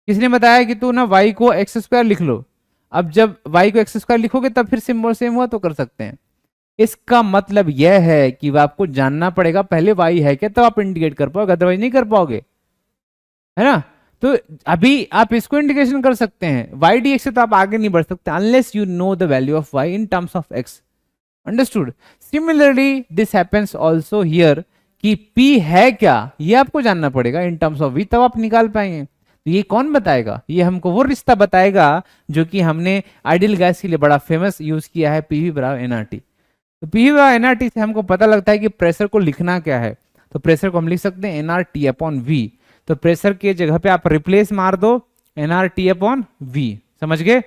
किसी ने बताया कि तू ना y को एक्स स्क्वायर लिख लो, अब जब y को एक्स स्क्वायर लिखोगे तब फिर सिंबल सेम हुआ तो कर सकते हैं। इसका मतलब यह है कि आपको जानना पड़ेगा पहले y है क्या, तब आप इंडिकेट कर पाओगे, अदरवाइज नहीं कर पाओगे, है ना। तो अभी आप इसको इंडिकेशन कर सकते हैं, y dx से तो आप आगे नहीं बढ़ सकते unless you know the value of y in terms of x। Understood? Similarly this happens also here कि p है क्या ये आपको जानना पड़ेगा इन टर्म्स ऑफ v, तब आप निकाल पाएंगे। तो ये कौन बताएगा? ये हमको वो रिश्ता बताएगा जो कि हमने आइडियल गैस के लिए बड़ा फेमस यूज किया है, पीवी बराबर एनआरटी। तो पीवी बराबर एनआरटी से हमको पता लगता है कि प्रेशर को लिखना क्या है। तो प्रेशर को हम लिख सकते हैं एनआरटी अपॉन वी। तो प्रेशर के जगह पे आप रिप्लेस मार दो एनआरटी अपॉन वी, समझ गए?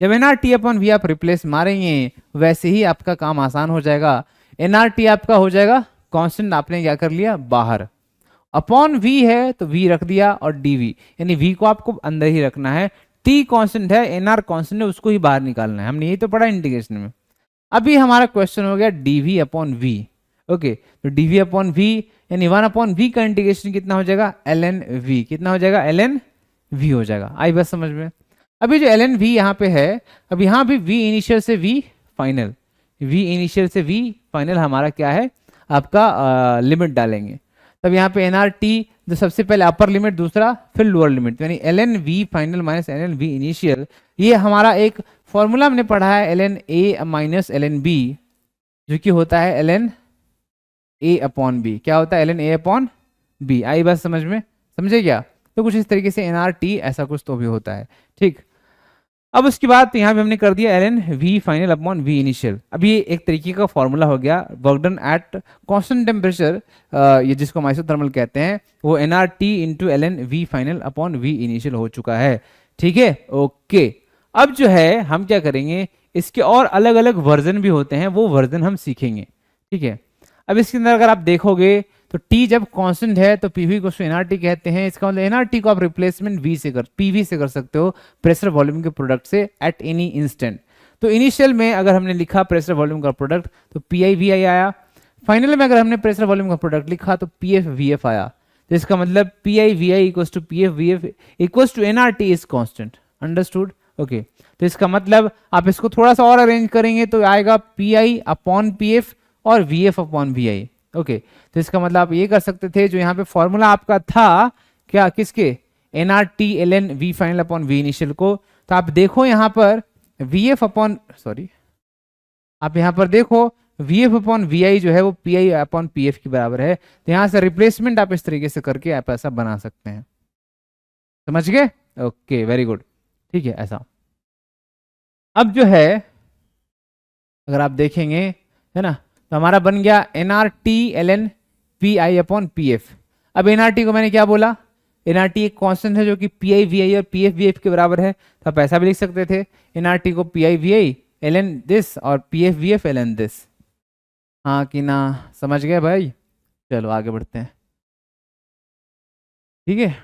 जब एनआरटी अपॉन वी आप रिप्लेस मारेंगे वैसे ही आपका काम आसान हो जाएगा। एनआरटी आपका हो जाएगा कांस्टेंट, आपने क्या कर लिया बाहर, अपॉन वी है तो वी रख दिया और डीवी, यानी वी को आपको अंदर ही रखना है। टी कांस्टेंट है, एनआर कांस्टेंट है, उसको ही बाहर निकालना है, हमने यही तो पढ़ा इंटीग्रेशन में। अभी हमारा क्वेश्चन हो गया डीवी अपॉन वी। ओके, तो डीवी अपॉन वी यानी 1 अपॉन वी का इंटीग्रेशन कितना हो जाएगा एल एन वी, कितना हो जाएगा एल एन वी हो जाएगा। आई बस समझ में? अभी जो एल एन वी यहाँ पे है, अब यहाँ भी वी इनिशियल से वी फाइनल, वी इनिशियल से वी फाइनल हमारा क्या है आपका लिमिट डालेंगे। तब यहाँ पे एन आर टी जो सबसे पहले अपर लिमिट, दूसरा फिर लोअर लिमिट, यानी L N V final minus L N V initial. ये हमारा एक फॉर्मूला हमने पढ़ा है L N A minus L N B, जो कि होता है L N A upon B. क्या होता है L N A upon B? आई बात समझ में? समझे क्या? तो कुछ इस तरीके से एन आर टी ऐसा कुछ तो भी होता है, ठीक। अब उसके बाद यहाँ पे हमने कर दिया L N V final upon V initial. अब ये एक तरीके का फॉर्मूला हो गया work done at constant temperature, ये जिसको हम आइसोथर्मल कहते हैं, वो N R T into L N V final upon V initial हो चुका है, ठीक है। ओके, अब जो है हम क्या करेंगे, इसके और अलग अलग वर्जन भी होते हैं, वो वर्जन हम सीखेंगे, ठीक है। अब इसके अंदर अगर आप देखोगे तो T जब कांस्टेंट है तो PV को एनआरटी कहते हैं। इसका मतलब एनआरटी को आप रिप्लेसमेंट V से PV से कर सकते हो, प्रेशर वॉल्यूम के प्रोडक्ट से एट एनी इंस्टेंट। तो इनिशियल में अगर हमने लिखा प्रेशर वॉल्यूम का प्रोडक्ट तो PI VI आया, फाइनल में अगर हमने प्रेशर वॉल्यूम का प्रोडक्ट लिखा तो PF VF आया। तो इसका मतलब PI VI equals to PF VF equals to NRT is constant. Understood? Okay, तो इसका मतलब आप इसको थोड़ा सा और अरेंज करेंगे तो आएगा PI अपॉन PF और VF अपॉन VI। ओके, तो इसका मतलब आप ये कर सकते थे, जो यहाँ पे फॉर्मूला आपका था क्या किसके, NRT L N V final upon V initial को, तो आप देखो यहाँ पर VF अपॉन सॉरी आप यहाँ पर देखो VF अपॉन VI जो है वो PI अपॉन PF के बराबर है। तो यहाँ से रिप्लेसमेंट आप इस तरीके से करके आप ऐसा बना सकते हैं, समझ गए? ओके, वेरी गुड, ठीक है ऐसा। अब जो है अगर आप देखेंगे, है ना, तो हमारा बन गया NRT L N P I upon P F. अब एनआरटी को मैंने क्या बोला, एनआरटी एक कांस्टेंट है जो कि पी आई वी आई और पी एफ वी एफ के बराबर है, तो आप ऐसा भी लिख सकते थे एनआरटी को P I V I L N this और P F V F L N this. हाँ कि ना, समझ गए भाई? चलो आगे बढ़ते हैं, ठीक है।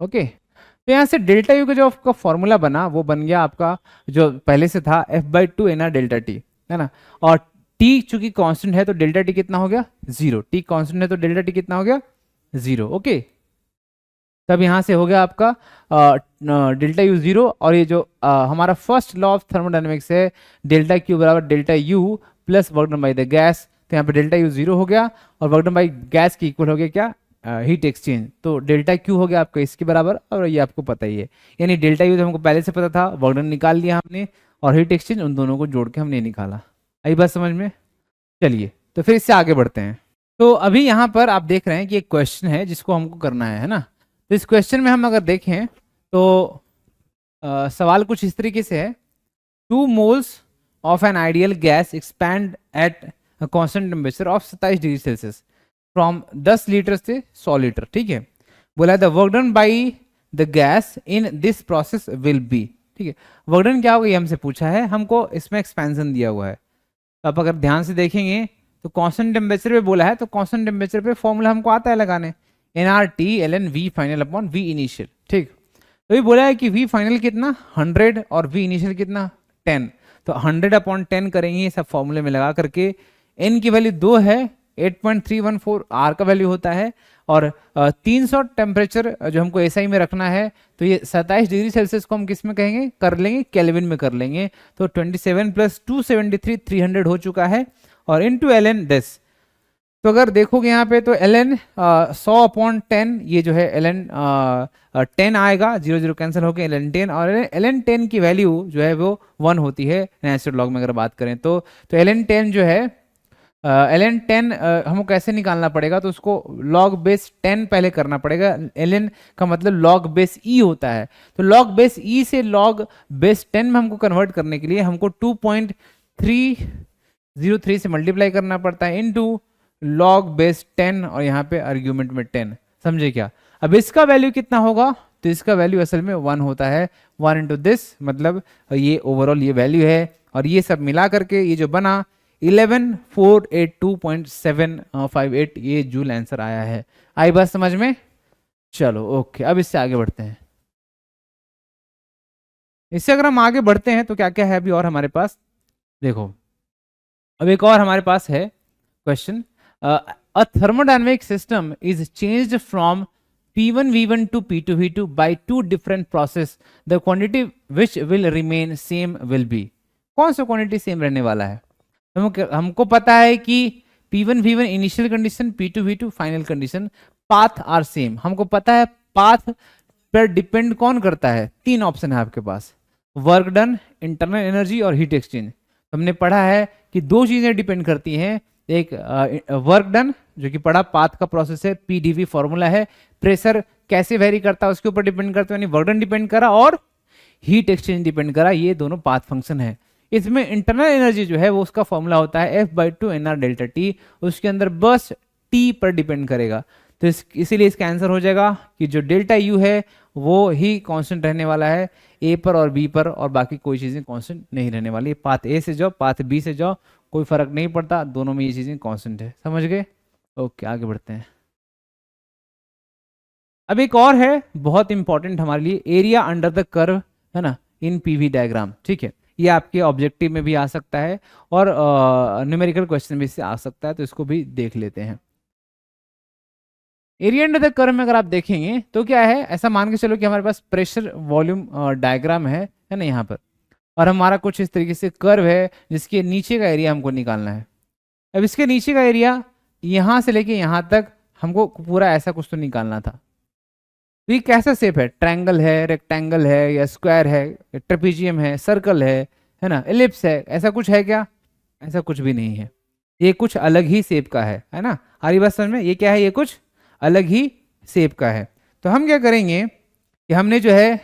ओके, तो यहाँ से डेल्टा यू का जो आपका फॉर्मूला बना वो बन गया आपका जो पहले से था F by two N R delta T, है ना। और टी चूंकि कांस्टेंट है तो डेल्टा टी कितना हो गया, जीरो। टी कांस्टेंट है तो डेल्टा टी कितना हो गया, जीरो। ओके, तब यहाँ से हो गया आपका डेल्टा यू जीरो। और ये जो हमारा फर्स्ट लॉ ऑफ थर्मोडायनेमिक्स है डेल्टा क्यू बराबर delta U plus work done by the gas, तो यहाँ पे डेल्टा यू जीरो हो गया और वर्क डन बाई गैस की इक्वल हो गया क्या, हीट एक्सचेंज। तो डेल्टा क्यू हो गया आपका इसके बराबर, और ये आपको पता ही है, यानी डेल्टा यू तो हमको पहले से पता था, वर्क डन निकाल लिया हमने, और हीट एक्सचेंज उन दोनों को जोड़ के हमने निकाला। आई बात समझ में? चलिए तो फिर इससे आगे बढ़ते हैं। तो अभी यहाँ पर आप देख रहे हैं कि एक क्वेश्चन है जिसको हमको करना है ना। तो इस क्वेश्चन में हम अगर देखें तो सवाल कुछ इस तरीके से है, 2 moles of an ideal gas expand eight constant temperature of 27 degree Celsius from 10 litre से 100 लीटर, ठीक है। बोला the work done by the gas in this process will be, ठीक है। वर्क डन क्या होगा ये हमसे पूछा है, हमको इसमें एक्सपेंशन दिया हुआ है। तो आप अगर ध्यान से देखेंगे तो कांस्टेंट टेम्परेचर पे बोला है, तो कांस्टेंट टेम्परेचर पे फॉर्मूला हमको आता है लगाने, nRT ln V final upon V initial. ठीक, तो ये बोला है कि V फाइनल कितना 100 और V इनिशियल कितना 10, तो 100 अपॉन 10 करेंगे सब फॉर्मूले में लगा करके। n की वैल्यू 2 है, 8.314 R का वैल्यू होता है, और 300 टेम्परेचर जो हमको एसआई में रखना है, तो ये 27 डिग्री सेल्सियस को हम किस में कहेंगे, कर लेंगे केल्विन में कर लेंगे। तो 27 प्लस 273 300 हो चुका है, और इनटू ln 10। तो अगर देखोगे यहाँ पे तो ln 100 अपॉन 10, ये जो है ln 10 आएगा, 0 0 कैंसिल होके ln 10, और ln 10 की वैल्यू जो है वो 1 होती है नेचुरल लॉग में अगर बात करें तो ln 10 जो है ln 10 हमको कैसे निकालना पड़ेगा, तो उसको log बेस 10 पहले करना पड़ेगा। ln का मतलब log बेस e होता है, तो log बेस e से log बेस 10 में हमको कन्वर्ट करने के लिए हमको 2.303 से मल्टीप्लाई करना पड़ता है इनटू log बेस 10, और यहाँ पे आर्ग्यूमेंट में 10, समझे क्या। अब इसका वैल्यू कितना होगा, तो इसका वैल्यू असल में 1 होता है, 1 इंटू दिस, मतलब ये ओवरऑल ये वैल्यू है, और ये सब मिला करके ये जो बना 11482.758 ये जूल आंसर आया है। आई बात समझ में, चलो ओके, अब इससे आगे बढ़ते हैं। इससे अगर हम आगे बढ़ते हैं तो क्या क्या है अभी और हमारे पास, देखो अब एक और हमारे पास है question. A thermodynamic system is changed from P1 V1 to P2 V2 by two different process. The quantity which will remain same will be, कौन सा क्वांटिटी सेम रहने वाला है। हमको पता है कि P1 V1 initial condition, P2 V2 final condition, path are same. हमको पता है पाथ पर डिपेंड कौन करता है, 3 ऑप्शन है आपके पास, वर्क डन, इंटरनल एनर्जी और हीट एक्सचेंज। हमने पढ़ा है कि 2 चीजें डिपेंड करती हैं, एक वर्क डन जो कि पढ़ा पाथ का प्रोसेस है, पीडीवी फॉर्मूला है, प्रेशर कैसे वेरी करता है उसके ऊपर डिपेंड करता है, यानी वर्क डन डिपेंड करा और हीट एक्सचेंज डिपेंड करा, ये दोनों पाथ फंक्शन है। इसमें इंटरनल एनर्जी जो है वो उसका फॉर्मूला होता है F/2 nr डेल्टा टी, उसके अंदर बस टी पर डिपेंड करेगा, तो इसीलिए इसका आंसर हो जाएगा कि जो डेल्टा यू है वो ही कांस्टेंट रहने वाला है ए पर और बी पर, और बाकी कोई चीजें कांस्टेंट नहीं रहने वाली। पाथ ए से जाओ पाथ बी से जाओ कोई फर्क नहीं पड़ता, दोनों में ये चीजें कांस्टेंट है, समझ गए। ओके आगे बढ़ते हैं। अब एक और है बहुत इंपॉर्टेंट हमारे लिए, एरिया अंडर द कर्व, है ना, इन पीवी डायग्राम। ठीक है, ये आपके ऑब्जेक्टिव में भी आ सकता है और न्यूमेरिकल क्वेश्चन भी इससे आ सकता है, तो इसको भी देख लेते हैं। एरिया अंडर द कर्व में अगर आप देखेंगे तो क्या है, ऐसा मान के चलो कि हमारे पास प्रेशर वॉल्यूम डायग्राम है ना यहाँ पर, और हमारा कुछ इस तरीके से कर्व है जिसके नीचे का एरिया हमको निकालना है। अब इसके नीचे का एरिया यहाँ से लेके यहाँ तक हमको पूरा ऐसा कुछ तो निकालना था। तो ये कैसा शेप है, ट्रायंगल है, रेक्टेंगल है, या स्क्वायर है, ट्रेपीजियम है, सर्कल है ना, एलिप्स है, ऐसा कुछ है क्या, ऐसा कुछ भी नहीं है, ये कुछ अलग ही शेप का है ना। आ रही बात समझ में, ये क्या है, ये कुछ अलग ही शेप का है। तो हम क्या करेंगे कि हमने जो है,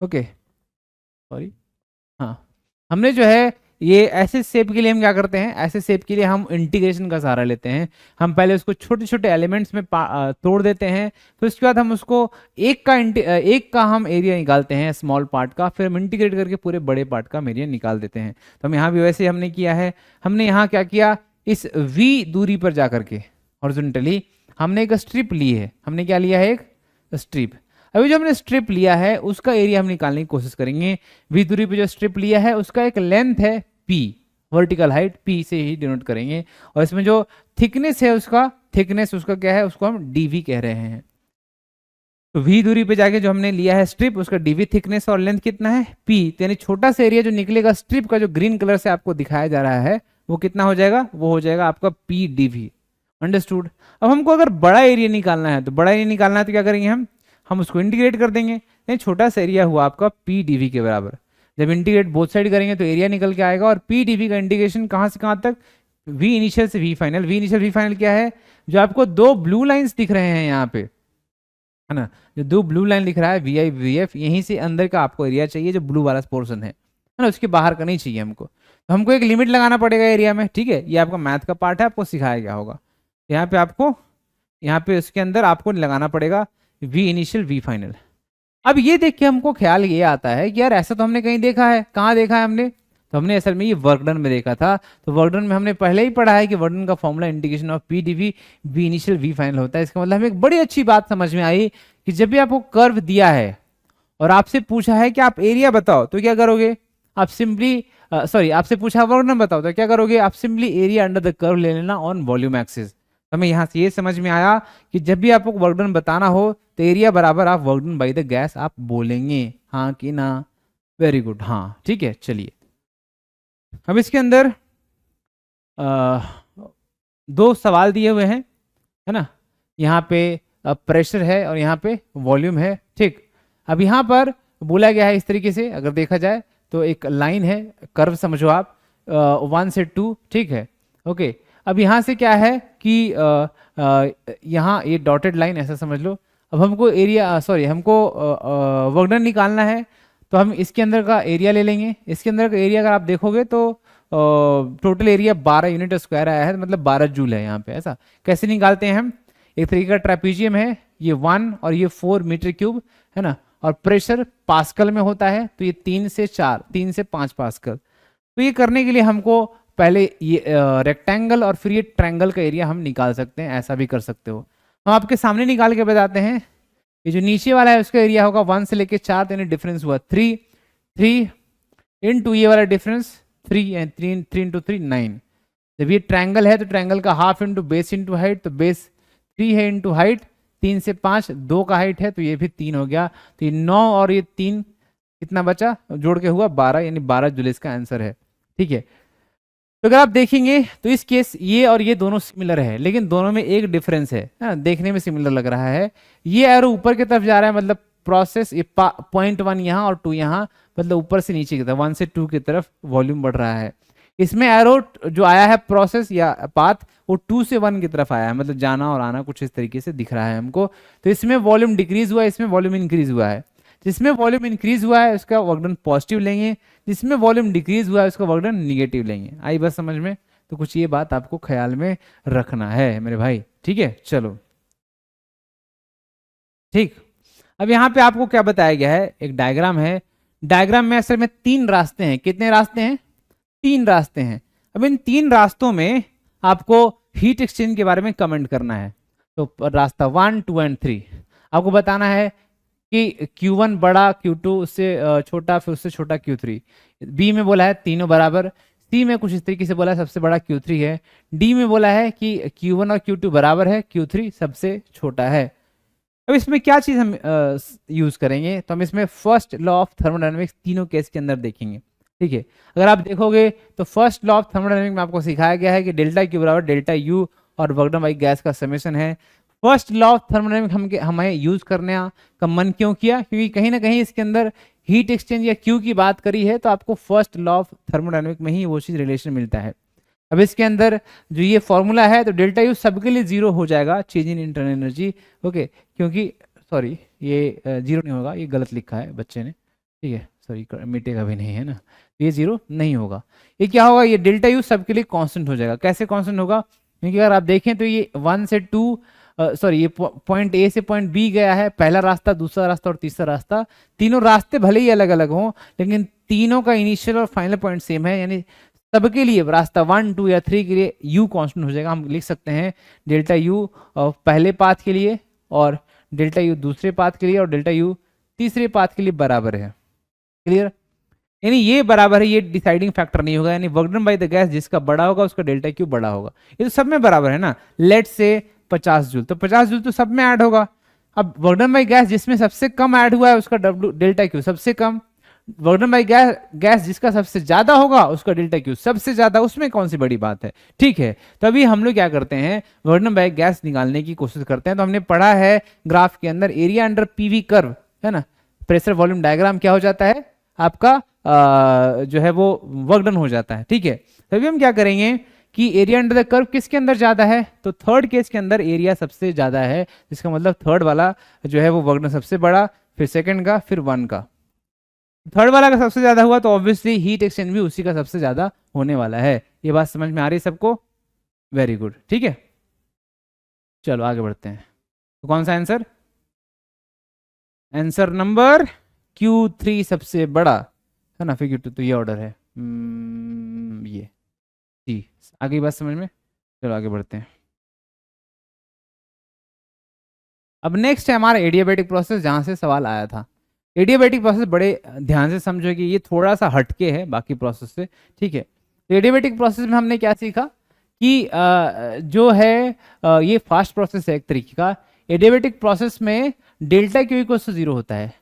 ओके सॉरी, हाँ, हमने जो है ये ऐसे शेप के लिए हम क्या करते हैं, ऐसे शेप के लिए हम इंटीग्रेशन का सहारा लेते हैं। हम पहले उसको छोटे छोटे एलिमेंट्स में तोड़ देते हैं, फिर उसके बाद हम उसको एक का हम एरिया निकालते हैं स्मॉल पार्ट का, फिर हम इंटीग्रेट करके पूरे बड़े पार्ट का हम एरिया निकाल देते हैं। तो हम यहाँ भी वैसे हमने किया है, हमने यहाँ क्या किया, इस V दूरी पर जाकर के हॉरिजॉन्टली हमने एक स्ट्रिप ली है, हमने क्या लिया है, एक स्ट्रिप। अभी जो हमने स्ट्रिप लिया है उसका एरिया हम निकालने की कोशिश करेंगे। V दूरी पे जो स्ट्रिप लिया है उसका एक लेंथ है P, वर्टिकल हाइट P से ही डिनोट करेंगे, और इसमें जो थिकनेस है उसका क्या है, उसको हम dV कह रहे हैं। तो V दूरी पे जाके जो हमने लिया है स्ट्रिप, उसका dV थिकनेस और लेंथ कितना है P, यानी छोटा सा एरिया जो निकलेगा स्ट्रिप का, जो ग्रीन कलर से आपको दिखाया जा रहा है वो कितना हो जाएगा, वो हो जाएगा आपका PdV। अंडरस्टूड। अब हमको अगर बड़ा एरिया निकालना है, तो बड़ा एरिया निकालना है तो क्या करेंगे, हम उसको इंटीग्रेट कर देंगे, नहीं छोटा सा एरिया हुआ आपका PdV के बराबर। जब इंटीग्रेट बोथ साइड करेंगे तो एरिया निकल के आएगा, और PdV का इंटीग्रेशन कहाँ से कहाँ तक, V इनिशियल से V final. V initial V final क्या है, जो आपको 2 ब्लू लाइंस दिख रहे हैं यहाँ पे, है ना, जो 2 ब्लू लाइन लिख रहा है VI VF, यहीं से अंदर का आपको एरिया चाहिए, जो ब्लू वाला पोर्शन है ना, उसके बाहर का नहीं चाहिए हमको। तो हमको एक लिमिट लगाना पड़ेगा एरिया में, ठीक है, ये आपका मैथ का पार्ट है, आपको सिखाया गया होगा। यहाँ पे आपको, यहाँ पे उसके अंदर आपको लगाना पड़ेगा V इनिशियल V फाइनल। अब ये देख के हमको ख्याल ये आता है कि यार ऐसा तो हमने कहीं देखा है, कहाँ देखा है हमने, तो हमने असल में ये वर्क डन में देखा था। तो वर्क डन में हमने पहले ही पढ़ा है कि वर्क डन का formula integration of P DV V initial V final होता है। इसका मतलब हमें एक बड़ी अच्छी बात समझ में आई कि जब भी आपको कर्व दिया है और आपसे पूछा है कि आप एरिया बताओ, तो क्या करोगे आप सिंपली, सॉरी आपसे पूछा वर्क डन बताओ, तो क्या करोगे आप simply area under the curve ले लेना ऑन वॉल्यूम एक्सिस। हमें यहाँ से ये समझ में आया कि जब भी आपको वर्क डन बताना हो तो एरिया बराबर आप work done by the gas आप बोलेंगे, हाँ कि ना। वेरी गुड, हाँ ठीक है। चलिए अब इसके अंदर दो सवाल दिए हुए हैं, है ना। यहाँ पे प्रेशर है और यहाँ पे वॉल्यूम है, ठीक। अब यहाँ पर बोला गया है इस तरीके से, अगर देखा जाए तो एक लाइन है, कर्व समझो आप, 1 से 2, ठीक है, ओके। अब यहाँ से क्या है कि यहाँ ये डॉटेड लाइन ऐसा समझ लो। अब हमको एरिया, सॉरी हमको वर्क डन निकालना है, तो हम इसके अंदर का एरिया ले लेंगे। इसके अंदर का एरिया अगर आप देखोगे तो टोटल एरिया 12 यूनिट स्क्वायर आया है, मतलब 12 जूल है यहाँ पे। ऐसा कैसे निकालते हैं हम, एक तरीके का ट्रेपीजियम है, ये 1 और ये 4 मीटर क्यूब है ना, और प्रेशर पास्कल में होता है, तो ये 3 से 4, 3 से 5 पास्कल। तो ये करने के लिए हमको पहले ये रेक्टेंगल और फिर ये ट्रायंगल का एरिया हम निकाल सकते हैं, ऐसा भी कर सकते हो। हम आपके सामने निकाल के बताते हैं। ये जो नीचे वाला है उसका एरिया होगा 1 से लेके 4, तो यानी डिफरेंस हुआ 3 इनटू ये वाला डिफरेंस 3 एंड 3 इंटू 3 9। जब ये ट्रायंगल है तो ट्रायंगल का half into base into height, तो बेस 3 है इंटू हाइट, 3 से 5 2 का हाइट है, तो ये भी 3 हो गया। तो ये 9 और ये 3 कितना बचा, जोड़ के हुआ 12, यानी 12 जूल इसका आंसर है, ठीक है। तो अगर आप देखेंगे तो इस केस ये और ये दोनों सिमिलर है, लेकिन दोनों में एक डिफरेंस है ना, देखने में सिमिलर लग रहा है। ये एरो ऊपर की तरफ जा रहा है, मतलब प्रोसेस, ये 0.1 यहाँ और 2 यहाँ, मतलब ऊपर से नीचे की तरफ 1 से 2 की तरफ वॉल्यूम बढ़ रहा है। इसमें एरो जो आया है प्रोसेस या पाथ, वो 2 से 1 की तरफ आया है, मतलब जाना और आना कुछ इस तरीके से दिख रहा है हमको। तो इसमें वॉल्यूम डिक्रीज हुआ है, इसमें वॉल्यूम इंक्रीज हुआ है। जिसमें वॉल्यूम इंक्रीज हुआ है उसका वर्क डन पॉजिटिव लेंगे, जिसमें वॉल्यूम डिक्रीज हुआ है उसका वर्क डन निगेटिव लेंगे। आई बात समझ में, तो कुछ ये बात आपको ख्याल में रखना है मेरे भाई, ठीक है। चलो ठीक, अब यहाँ पे आपको क्या बताया गया है, एक डायग्राम है। डायग्राम में असल में 3 रास्ते हैं। कितने रास्ते हैं, 3 रास्ते हैं। अब इन 3 रास्तों में आपको हीट एक्सचेंज के बारे में कमेंट करना है। तो रास्ता 1, 2 एंड 3 आपको बताना है कि Q1 बड़ा, Q2 उससे छोटा, फिर उससे छोटा Q3। बी में बोला है तीनों बराबर, सी में कुछ इस तरीके से बोला है सबसे बड़ा Q3 है, डी में बोला है कि Q1 और Q2 बराबर है, Q3 सबसे छोटा है। अब इसमें क्या चीज हम यूज करेंगे, तो हम इसमें फर्स्ट लॉ ऑफ थर्मोडायनेमिक्स तीनों केस के अंदर देखेंगे, ठीक है। अगर आप देखोगे तो फर्स्ट लॉ ऑफ थर्मोडायनेमिक्स में आपको सिखाया गया है कि डेल्टा क्यू बराबर डेल्टा यू और वर्क डन बाई गैस का समेशन है। फर्स्ट लॉ ऑफ थर्मोडायनेमिक्स हमें यूज करने का मन क्यों किया, क्योंकि कहीं ना कहीं इसके अंदर हीट एक्सचेंज या क्यू की बात करी है, तो आपको फर्स्ट लॉ ऑफ थर्मोडायनेमिक्स में ही वो चीज रिलेशन मिलता है। अब इसके अंदर जो ये फॉर्मूला है, तो डेल्टा यू सबके लिए 0 हो जाएगा, change in internal energy, okay. क्योंकि सॉरी ये 0 नहीं होगा, ये गलत लिखा है बच्चे ने, ठीक है, सॉरी मिटेगा भी नहीं है ना, ये 0 नहीं होगा। ये क्या होगा, ये डेल्टा यू सबके लिए कांस्टेंट हो जाएगा। कैसे कांस्टेंट होगा, क्योंकि अगर आप देखें तो ये 1 से 2, सॉरी ये पॉइंट ए से पॉइंट बी गया है, पहला रास्ता, दूसरा रास्ता और तीसरा रास्ता। तीनों रास्ते भले ही अलग अलग हों, लेकिन तीनों का इनिशियल और फाइनल पॉइंट सेम है, यानी सबके लिए रास्ता 1, 2 या 3 के लिए यू कांस्टेंट हो जाएगा। हम लिख सकते हैं डेल्टा यू पहले पाथ के लिए और डेल्टा यू दूसरे पाथ के लिए और डेल्टा यू तीसरे पाथ के लिए बराबर है। क्लियर, यानी ये बराबर है, ये डिसाइडिंग फैक्टर नहीं होगा, यानी work done by the gas जिसका बड़ा होगा उसका डेल्टा क्यू बड़ा होगा। ये तो सब में बराबर है ना। लेट से 50 जूल, तो 50 जूल तो सब में ऐड होगा। अब वर्क डन बाय गैस जिसमें सबसे कम ऐड हुआ है उसका डब्ल्यू डेल्टा क्यू सबसे कम, वर्क डन बाय गैस जिसका सबसे ज्यादा होगा उसका डेल्टा क्यू सबसे ज्यादा, उसमें कौन सी बड़ी बात है, ठीक है। तो अभी हम लोग क्या करते हैं, वर्क डन बाय गैस निकालने की कोशिश करते हैं। तो हमने पढ़ा है ग्राफ के अंदर एरिया अंडर पीवी कर्व, है ना, प्रेशर वॉल्यूम डायग्राम क्या हो जाता है आपका, जो है वो वर्क डन हो जाता है, ठीक है। तो अभी हम क्या करेंगे कि एरिया अंडर द कर्व किसके अंदर ज्यादा है, तो थर्ड केस के अंदर एरिया सबसे ज्यादा है, जिसका मतलब थर्ड वाला जो है वो वर्क डन सबसे बड़ा, फिर सेकंड का, फिर 1 का। थर्ड वाला का सबसे ज्यादा हुआ तो ऑब्वियसली हीट एक्सचेंज भी उसी का सबसे ज्यादा होने वाला है। ये बात समझ में आ रही है सबको, वेरी गुड, ठीक है। चलो आगे बढ़ते हैं, तो कौन सा आंसर, आंसर नंबर Q3 सबसे बड़ा है ना, फिर Q2, तो ये ऑर्डर है। ये जी, आगे बात समझ में। चलो आगे बढ़ते हैं। अब नेक्स्ट है हमारा एडियाबेटिक प्रोसेस, जहां से सवाल आया था। एडियाबेटिक प्रोसेस बड़े ध्यान से समझो कि ये थोड़ा सा हटके है बाकी प्रोसेस से, ठीक है। तो एडियाबेटिक प्रोसेस में हमने क्या सीखा कि जो है ये फास्ट प्रोसेस है एक तरीके का। एडियाबेटिक प्रोसेस में delta Q equals to zero होता है।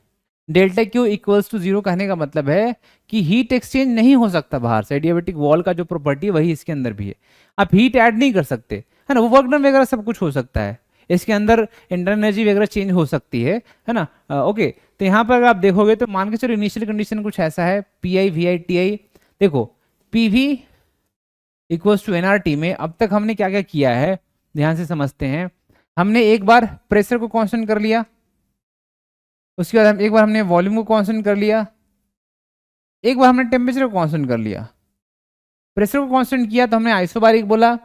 Delta Q equals to zero कहने का मतलब है कि हीट एक्सचेंज नहीं हो सकता बाहर से। एडियाबेटिक वॉल का जो प्रॉपर्टी है वही इसके अंदर भी है। आप हीट ऐड नहीं कर सकते, है ना। वो वर्क डन वगैरह सब कुछ हो सकता है, इसके अंदर इंटरनल एनर्जी वगैरह चेंज हो सकती है ना। ओके, तो यहाँ पर अगर आप देखोगे तो मान के चलो इनिशियल कंडीशन कुछ ऐसा है, P I V I T I. देखो P V equals to N R T में अब तक हमने क्या क्या किया है, ध्यान से समझते हैं। हमने एक बार प्रेशर को कांस्टेंट कर लिया, उसके बाद एक बार हमने वॉल्यूम को कांस्टेंट कर लिया, एक बार हमने टेम्परेचर को कांस्टेंट कर लिया। प्रेशर को कांस्टेंट किया तो हमने आइसोबारिक बोला,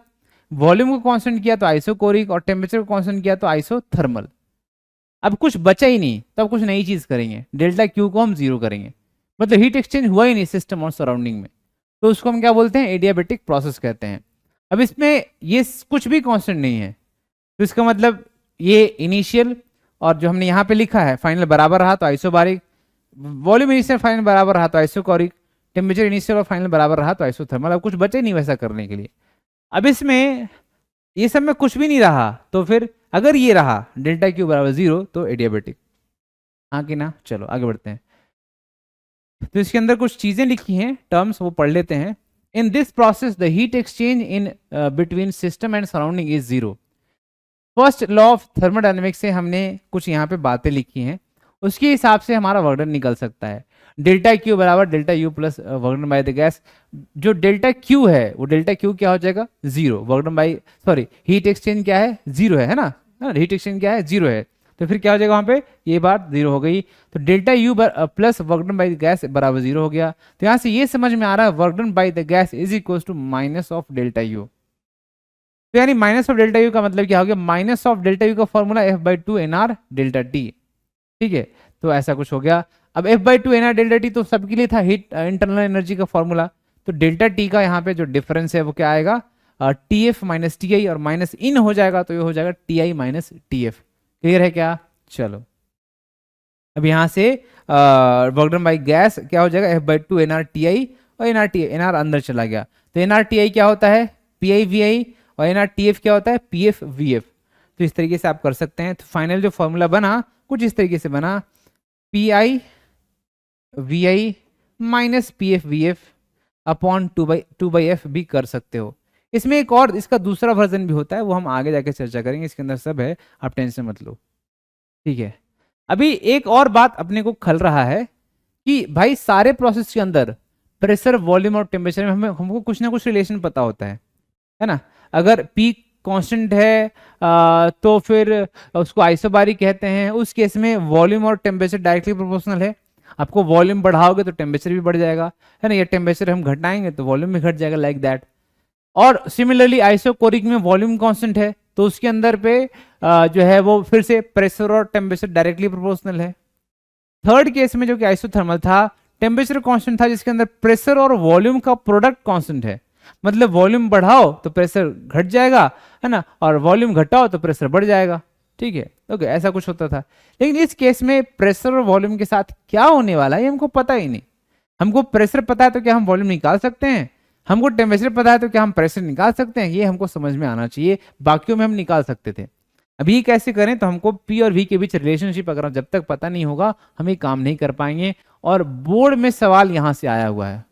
वॉल्यूम को कांस्टेंट किया तो आइसोकोरिक, और टेम्परेचर को कांस्टेंट किया तो आइसोथर्मल। अब कुछ बचा ही नहीं, तो अब कुछ नई चीज करेंगे, डेल्टा क्यू को हम जीरो करेंगे, मतलब हीट एक्सचेंज हुआ ही नहीं सिस्टम और सराउंडिंग में, तो उसको हम क्या बोलते हैं, एडियाबेटिक प्रोसेस कहते हैं। अब इसमें ये कुछ भी कांस्टेंट नहीं है, तो इसका मतलब ये इनिशियल और जो हमने यहाँ पे लिखा है फाइनल बराबर रहा तो आइसोबारिक, वॉल्यूम इनिशियल फाइनल बराबर रहा तो आइसोकोरिक, टेम्परेचर इनिशियल और फाइनल बराबर रहा तो आइसोथर्मल। अब कुछ बचे नहीं वैसा करने के लिए। अब इसमें ये सब में कुछ भी नहीं रहा, तो फिर अगर ये रहा डेल्टा क्यू बराबर जीरो तो एडियाबेटिक, हाँ कि ना। चलो आगे बढ़ते हैं। तो इसके अंदर कुछ चीजें लिखी हैं, टर्म्स, वो पढ़ लेते हैं। In this process the heat exchange in between system and surrounding is zero. First law of thermodynamics से हमने कुछ यहाँ पे बातें लिखी हैं, उसके हिसाब से हमारा वर्क डन निकल सकता है। डेल्टा क्यू बराबर delta U plus work done by the gas. जो डेल्टा क्यू है वो डेल्टा क्यू क्या हो जाएगा, zero. Work done bye, sorry, heat exchange क्या है, जीरो है ना, हीट एक्सचेंज क्या है, जीरो है। तो फिर क्या हो जाएगा वहां पे, ये बात जीरो हो गई। तो delta U plus work done by the gas बराबर जीरो हो गया। तो यहाँ से ये समझ में आ रहा है work done by the gas is equal to minus of delta U. तो यानी माइनस ऑफ डेल्टा यू का मतलब क्या हो गया, माइनस ऑफ डेल्टा यू का formula F by two N R delta T, ठीक है। तो ऐसा कुछ हो गया। अब F by two N R delta T तो सबके लिए था, हीट इंटरनल एनर्जी का फॉर्मूला। तो डेल्टा टी का यहाँ पे जो डिफरेंस है वो क्या आएगा, T F minus T I, और माइनस इन हो जाएगा तो ये हो जाएगा T I minus T F. Clear है क्या। चलो अब यहाँ से वर्क डन बाय गैस क्या हो जाएगा, F by two N R T I, और N R T, N R अंदर चला गया तो एन आर टी आई क्या होता है, पी आई वी आई, और एन आर टी एफ क्या होता है, पी एफ वी एफ। तो इस तरीके से आप कर सकते हैं। तो फाइनल जो फॉर्मूला बना कुछ इस तरीके से बना, P I V I minus P F V F upon two by F भी कर सकते हो। इसमें एक और इसका दूसरा वर्जन भी होता है, वो हम आगे जाके चर्चा करेंगे, इसके अंदर सब है, आप टेंशन मत लो, ठीक है। अभी एक और बात अपने को खल रहा है कि भाई सारे प्रोसेस के अंदर प्रेशर, वॉल्यूम और टेम्परेचर में हमको कुछ ना कुछ रिलेशन पता होता है ना। अगर P कांस्टेंट है तो फिर उसको आइसोबारिक कहते हैं। उस केस में वॉल्यूम और टेम्परेचर डायरेक्टली प्रोपोर्शनल है। आपको वॉल्यूम बढ़ाओगे तो टेम्परेचर भी बढ़ जाएगा, है ना, या टेम्परेचर हम घटाएंगे तो वॉल्यूम भी घट जाएगा, लाइक दैट। और सिमिलरली आइसोकोरिक में वॉल्यूम कांस्टेंट है तो उसके अंदर पे जो है वो फिर से प्रेशर और टेम्परेचर डायरेक्टली प्रोपोर्शनल है। थर्ड केस में जो कि आइसोथर्मल था, टेम्परेचर कांस्टेंट था जिसके अंदर प्रेशर और वॉल्यूम का प्रोडक्ट कांस्टेंट है, मतलब वॉल्यूम बढ़ाओ तो प्रेशर घट जाएगा, है ना, और वॉल्यूम घटाओ तो प्रेशर बढ़ जाएगा, ठीक है। ओके, ऐसा कुछ होता था। लेकिन इस केस में प्रेशर और वॉल्यूम के साथ क्या होने वाला है ये हमको पता ही नहीं। हमको प्रेशर पता है तो क्या हम वॉल्यूम निकाल सकते हैं, हमको टेम्परेचर पता है तो क्या हम प्रेशर निकाल सकते हैं, ये हमको समझ में आना चाहिए। बाकियों में हम निकाल सकते थे, अभी ये कैसे करें, तो हमको पी और वी के बीच रिलेशनशिप अगर जब तक पता नहीं होगा हम ये काम नहीं कर पाएंगे। और बोर्ड में सवाल यहां से आया हुआ है,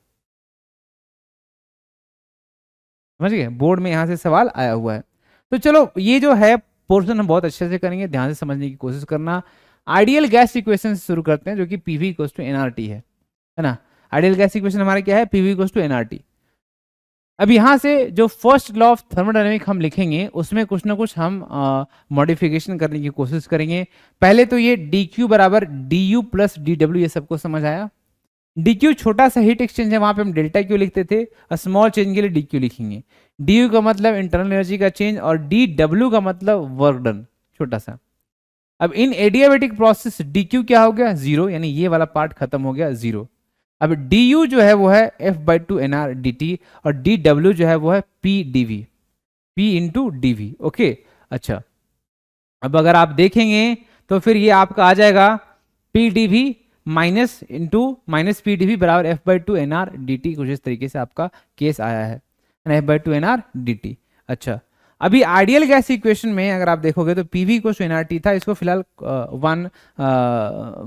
समझ गए, बोर्ड में यहां से सवाल आया हुआ है। तो चलो ये जो है पोर्शन हम बहुत अच्छे से करेंगे, ध्यान से समझने की कोशिश करना। आइडियल गैस इक्वेशन से शुरू करते हैं जो कि पीवी इक्वल्स टू एनआरटी है ना। आइडियल गैस इक्वेशन हमारा क्या है, पीवी इक्वल्स टू एनआरटी। अब यहाँ से जो फर्स्ट लॉ ऑफ थर्मोडायनेमिक हम लिखेंगे उसमें कुछ ना कुछ हम मॉडिफिकेशन करने की कोशिश करेंगे। पहले तो ये डी क्यू बराबर D you plus D W, ये सबको समझ आया। डी क्यू छोटा सा हीट एक्सचेंज है, वहां पे हम डेल्टा क्यू लिखते थे, स्मॉल चेंज के लिए डी क्यू लिखेंगे। डी यू का मतलब इंटरनल एनर्जी का चेंज, और डी डब्ल्यू का मतलब वर्क डन, छोटा सा। अब इन एडियाबेटिक प्रोसेस डी क्यू क्या हो गया, जीरो, यानी ये वाला पार्ट खत्म हो गया, जीरो। अब डी यू जो है वो है F by two N R D T, और डी डब्ल्यू जो है वो है P D V, P into D V. Okay, अच्छा, अब अगर आप देखेंगे तो फिर ये आपका आ जाएगा P D V minus into minus P D V बराबर F by two N R D T, कुछ इस तरीके से आपका केस आया है, F by two N R D T. अच्छा, अभी आइडियल गैस इक्वेशन में अगर आप देखोगे तो पी वी को एन आर टी था, इसको फिलहाल वन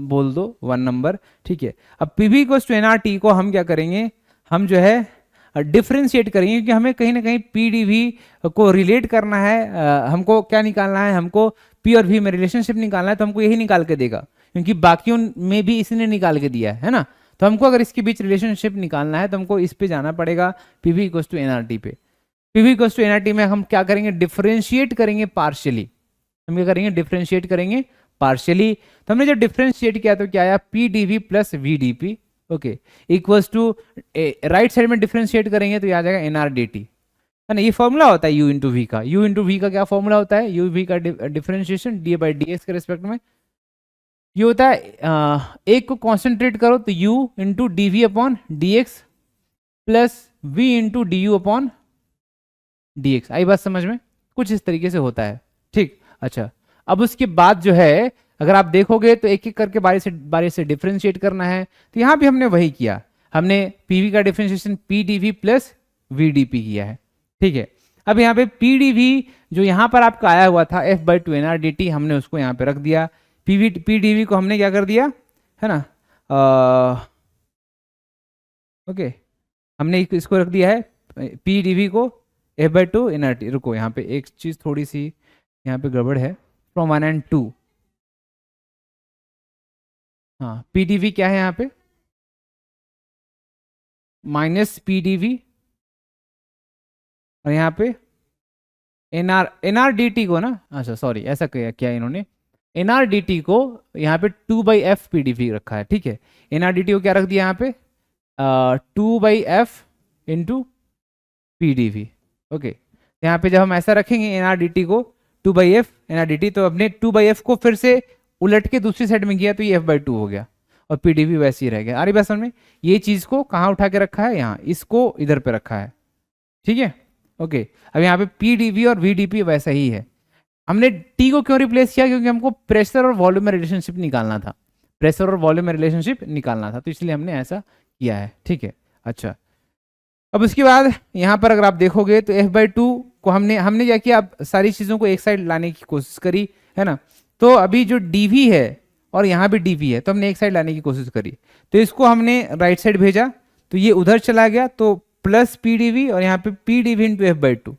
बोल दो, वन नंबर, ठीक है। अब पी वी को एन आर टी को हम क्या करेंगे, हम जो है डिफ्रेंशिएट करेंगे, क्योंकि हमें कहीं ना कहीं पी डी वी को रिलेट करना है, हमको क्या निकालना है, हमको पी और वी में रिलेशनशिप निकालना है, तो हमको यही निकाल के देगा, क्योंकि बाकियों में भी इसने निकाल के दिया है ना। तो हमको अगर इसके बीच रिलेशनशिप निकालना है तो हमको इस पे जाना पड़ेगा, P V equals to N R T पे। P V equals to N R T में हम क्या करेंगे, डिफ्रेंशिएट करेंगे पार्शियली। हम क्या करेंगे, डिफ्रेंशिएट करेंगे पार्शियली। तो हमने जब डिफ्रेंशिएट किया तो क्या आया, P D V plus V D P, okay, equals to right side में डिफ्रेंशिएट करेंगे तो ये आ जाएगा एन आर डी टी, है ना। ये फॉर्मूला होता है यू इंटू वी का। यू इंटू वी का क्या फॉर्मूला होता है, यू वी का differentiation D by D x के रिस्पेक्ट में ये होता है, एक को कॉन्सेंट्रेट करो तो u into D V upon D X plus V into D U upon D X. आई बात समझ में, कुछ इस तरीके से होता है, ठीक। अच्छा, अब उसके बाद जो है अगर आप देखोगे तो एक एक करके बारी से डिफ्रेंशिएट करना है, तो यहां भी हमने वही किया, हमने पीवी का differentiation P D V plus V D P किया है, ठीक है। अब यहाँ पे पी डी वी जो यहाँ पर आपका आया हुआ था F by two N R D T, हमने उसको यहाँ पे रख दिया, पी डी वी को हमने क्या कर दिया, है ना, ओके, हमने इसको रख दिया है पी डी वी को F by two N R T. रुको, यहाँ पे एक चीज थोड़ी सी यहाँ पे गड़बड़ है, फ्रॉम वन एंड टू, हाँ, पी डी वी क्या है यहाँ पे, माइनस पी डी वी, और यहाँ पे एन आर डी टी को ना, अच्छा सॉरी, ऐसा क्या इन्होंने एन आर डी टी को यहाँ पे two by F P D V रखा है, ठीक है। एन आर डी टी को क्या रख दिया यहाँ पे, two by F into P D V, okay. यहाँ पे जब हम ऐसा रखेंगे एन आर डी टी को two by F N R D T, तो अपने टू बाई एफ को फिर से उलट के दूसरी साइड में किया तो ये एफ बाई टू हो गया, और पी डी वी वैसे ही रह गया। आ रही बात समझ में, ये चीज को कहाँ उठा के रखा है, यहाँ, इसको इधर पे रखा है, ठीक है, ओके। अब यहाँ पे पी डी वी और वी डी पी वैसा ही है। हमने टी को क्यों रिप्लेस किया, क्योंकि हमको प्रेशर और वॉल्यूम में रिलेशनशिप निकालना था, प्रेशर और वॉल्यूम में रिलेशनशिप निकालना था, तो इसलिए हमने ऐसा किया है, ठीक है। अच्छा, अब उसके बाद यहाँ पर अगर आप देखोगे तो एफ बाई टू को हमने क्या किया, अब सारी चीज़ों को एक साइड लाने की कोशिश करी, है ना। तो अभी जो डी वी है और यहाँ भी डी वी है, तो हमने एक साइड लाने की कोशिश करी, तो इसको हमने राइट साइड भेजा तो ये उधर चला गया, तो प्लस पी डी वी और यहाँ पे P D V into F by two.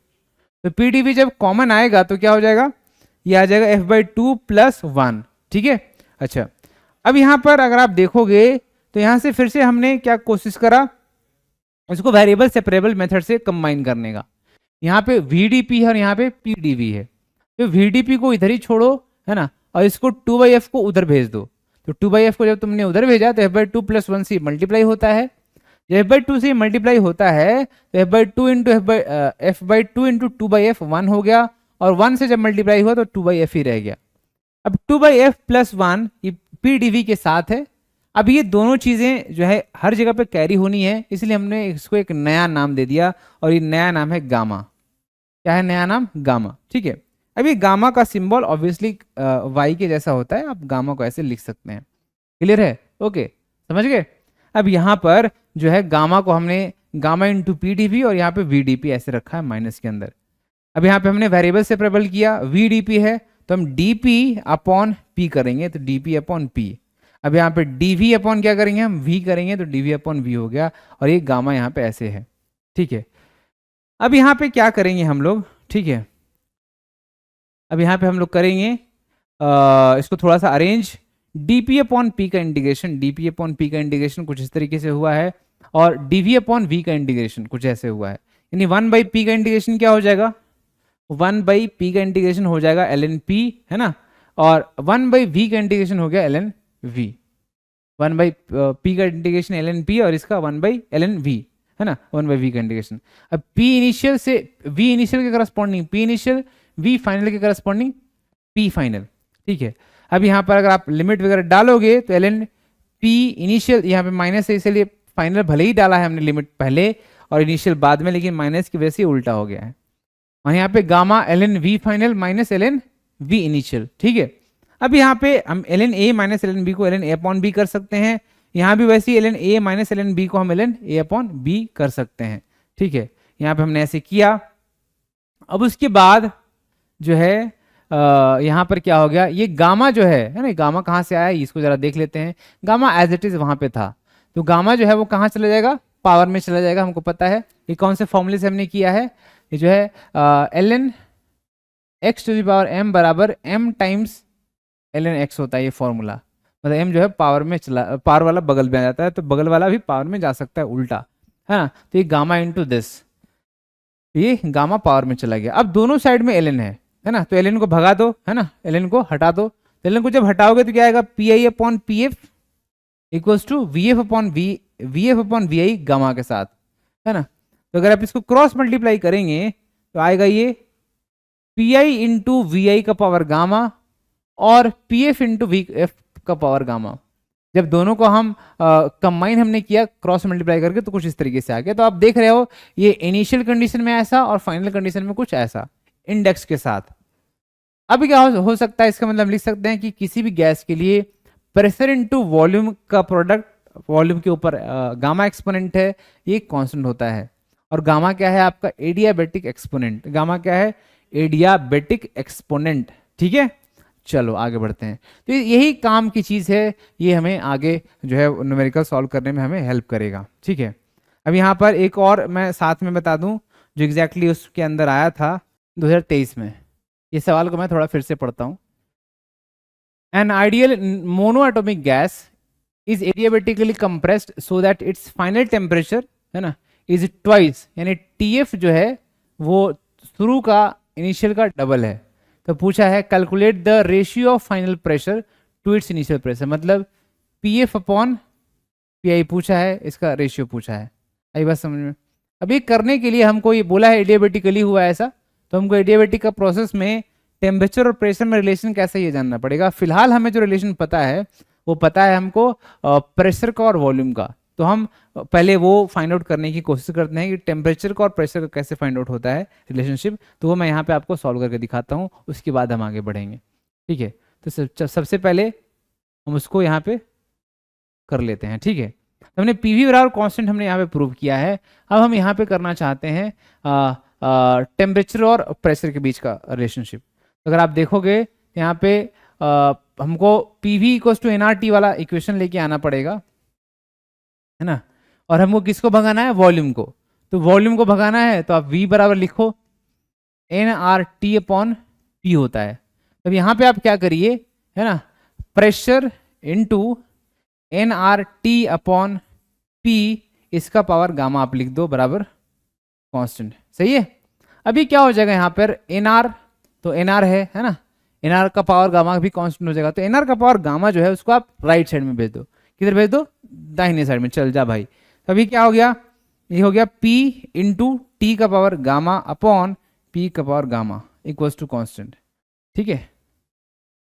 तो पी डी वी जब कॉमन आएगा तो क्या हो जाएगा, ये आ जाएगा F by two plus one, ठीक है। अच्छा, अब यहाँ पर अगर आप देखोगे तो यहाँ से फिर से हमने क्या कोशिश करा, इसको वेरिएबल सेपरेबल मेथड से कंबाइन करने का। यहाँ पे वीडीपी है और यहाँ पे पीडीवी है, तो वीडीपी को इधर ही छोड़ो, है ना, और इसको टू बाई एफ को उधर भेज दो। तो टू बाई एफ को जब तुमने उधर भेजा तो F by two plus one से मल्टीप्लाई होता है, जब एफ बाई टू से मल्टीप्लाई होता है तो F by two into F by two into two by F one हो गया, और वन से जब मल्टीप्लाई हुआ तो टू बाई एफ ही रह गया। अब to by F plus one ये पीडीवी के साथ है। अब ये दोनों चीजें जो है हर जगह पे कैरी होनी है, इसलिए हमने इसको एक नया नाम दे दिया, और ये नया नाम है गामा। क्या है नया नाम, गामा, ठीक है। अब ये गामा का सिंबल ऑब्वियसली वाई के जैसा होता है, आप गामा को ऐसे लिख सकते हैं, क्लियर है, ओके, समझ गए। अब यहाँ पर जो है गामा को हमने गामा इंटू पीडीवी और यहाँ पे वीडीपी ऐसे रखा है माइनस के अंदर। अब यहाँ पे हमने वेरिएबल सेपरेबल किया, वीडीपी है तो हम डीपी अपॉन पी करेंगे, तो डीपी अपॉन पी। अब यहाँ पे डीवी अपॉन क्या करेंगे, हम वी करेंगे, तो डीवी अपॉन वी हो गया, और ये गामा यहाँ पे ऐसे है, ठीक है। अब यहाँ पे क्या करेंगे हम लोग, ठीक है, अब यहाँ पे हम लोग करेंगे इसको थोड़ा सा अरेंज, डीपी अपॉन पी का इंटीग्रेशन, डीपी अपॉन पी का इंटीग्रेशन कुछ इस तरीके से हुआ है, और डीवी अपॉन वी का इंटीग्रेशन कुछ ऐसे हुआ है। यानी वन बाई पी का इंटीग्रेशन क्या हो जाएगा, वन बाई पी का इंटीग्रेशन हो जाएगा एल एन पी, है ना, और वन बाई वी का इंटीग्रेशन हो गया L N V. One by P का इंटीग्रेशन एल एन पी और इसका one by L N V, है ना, वन बाई वी का इंटीग्रेशन। अब पी इनिशियल से वी इनिशियल के corresponding P initial, V final के करस्पॉन्डिंग पी फाइनल, ठीक है। अब यहाँ पर अगर आप लिमिट वगैरह डालोगे तो ln p इनिशियल यहाँ पे माइनस है, इसलिए फाइनल भले ही डाला है हमने लिमिट पहले और इनिशियल बाद में, लेकिन माइनस की वजह से उल्टा हो गया है। और यहाँ पे gamma ln v final minus ln v initial, ठीक है। अब यहाँ पे हम ln a minus ln b को ln a अपॉन b कर सकते हैं, यहाँ भी वैसे ही ln a minus ln b को हम ln a अपॉन b कर सकते हैं, ठीक है। यहाँ पे हमने ऐसे किया। अब उसके बाद जो है यहाँ पर क्या हो गया, ये गामा जो है ना, गामा कहाँ से आया इसको जरा देख लेते हैं। गामा एज इट इज वहां पे था, तो गामा जो है वो कहाँ चला जाएगा, पावर में चला जाएगा, हमको पता है। ये कौन से फॉर्मूले से हमने किया है, ये जो है ln x to the power m बराबर m टाइम्स ln x होता है ये फॉर्मूला। मतलब m जो है पावर में चला, पावर वाला बगल में आ जाता है, तो बगल वाला भी पावर में जा सकता है उल्टा, है ना। तो ये गामा इंटू दिस, ये गामा पावर में चला गया। अब दोनों साइड में ln है ना, तो ln को भगा दो, है ना, ln को हटा दो। तो ln को जब हटाओगे तो क्या आएगा, P I upon P F equals to V F upon V I gamma के साथ, है ना। तो अगर आप इसको क्रॉस मल्टीप्लाई करेंगे तो आएगा ये पी आई इंटू वी आई का पावर गामा और P F into V F का पावर गामा। जब दोनों को हम कंबाइन हमने किया क्रॉस मल्टीप्लाई करके तो कुछ इस तरीके से आ गया। तो आप देख रहे हो ये इनिशियल कंडीशन में ऐसा और फाइनल कंडीशन में कुछ ऐसा इंडेक्स के साथ। अब क्या हो सकता है, इसका मतलब लिख सकते हैं कि किसी भी गैस के लिए प्रेशर इनटू वॉल्यूम का प्रोडक्ट, वॉल्यूम के ऊपर गामा एक्सपोनेंट है, ये कांस्टेंट होता है। और गामा क्या है आपका, एडियाबेटिक एक्सपोनेंट। गामा क्या है, एडियाबेटिक एक्सपोनेंट, ठीक है। चलो आगे बढ़ते हैं। तो यही काम की चीज़ है, ये हमें आगे जो है न्यूमेरिकल सॉल्व करने में हमें हेल्प करेगा, ठीक है। अब यहाँ पर एक और मैं साथ में बता दूं जो एग्जैक्टली उसके अंदर आया था 2023 में। ये सवाल को मैं थोड़ा फिर से पढ़ता हूँ। An ideal monoatomic gas is adiabatically compressed so that it's final temperature, है ना, इज ट्वाइस, यानी टीएफ जो है वो शुरू का इनिशियल का डबल है। तो पूछा है calculate the ratio of final pressure to its initial pressure, मतलब P F upon P I पूछा है, इसका रेशियो पूछा है। आई बात समझ में। अब ये करने के लिए हमको ये बोला है एडियाबेटिकली हुआ है ऐसा, तो हमको एडियाबेटिक का प्रोसेस में टेम्परेचर और प्रेशर में रिलेशन कैसे ये जानना पड़ेगा। फिलहाल हमें जो रिलेशन पता है वो पता है हमको प्रेशर का और वॉल्यूम का। तो हम पहले वो फाइंड आउट करने की कोशिश करते हैं कि टेम्परेचर का और प्रेशर का कैसे फाइंड आउट होता है रिलेशनशिप। तो वो मैं यहाँ पे आपको सॉल्व करके दिखाता हूँ, उसके बाद हम आगे बढ़ेंगे, ठीक है। तो सबसे पहले हम उसको यहाँ पे कर लेते हैं, ठीक है। तो हमने पीवी बराबर कांस्टेंट हमने यहाँ पे प्रूव किया है। अब हम यहाँ पे करना चाहते हैं टेम्परेचर और प्रेशर के बीच का रिलेशनशिप। तो अगर आप देखोगे यहाँ पे हमको पीवी इक्वल्स टू एनआरटी वाला इक्वेशन लेके आना पड़ेगा, है ना। और हमको किसको भगाना है, वॉल्यूम को। तो वॉल्यूम को भगाना है तो आप V बराबर लिखो nRT अपॉन पी होता है। अब यहाँ पे आप क्या करिए, है ना, pressure into nRT upon P, इसका पावर गामा आप लिख दो बराबर कांस्टेंट, सही है। अभी क्या हो जाएगा यहाँ पर nr, तो nr है ना, nr का पावर गामा भी कांस्टेंट हो जाएगा। तो nr का पावर गामा जो है उसको आप राइट साइड में भेज दो। किधर भेज दो, दाहिने साइड में, चल जा भाई। तो अभी क्या हो गया, ये हो गया p इंटू टी का पावर गामा अपॉन p का power gamma equals to constant, ठीक है।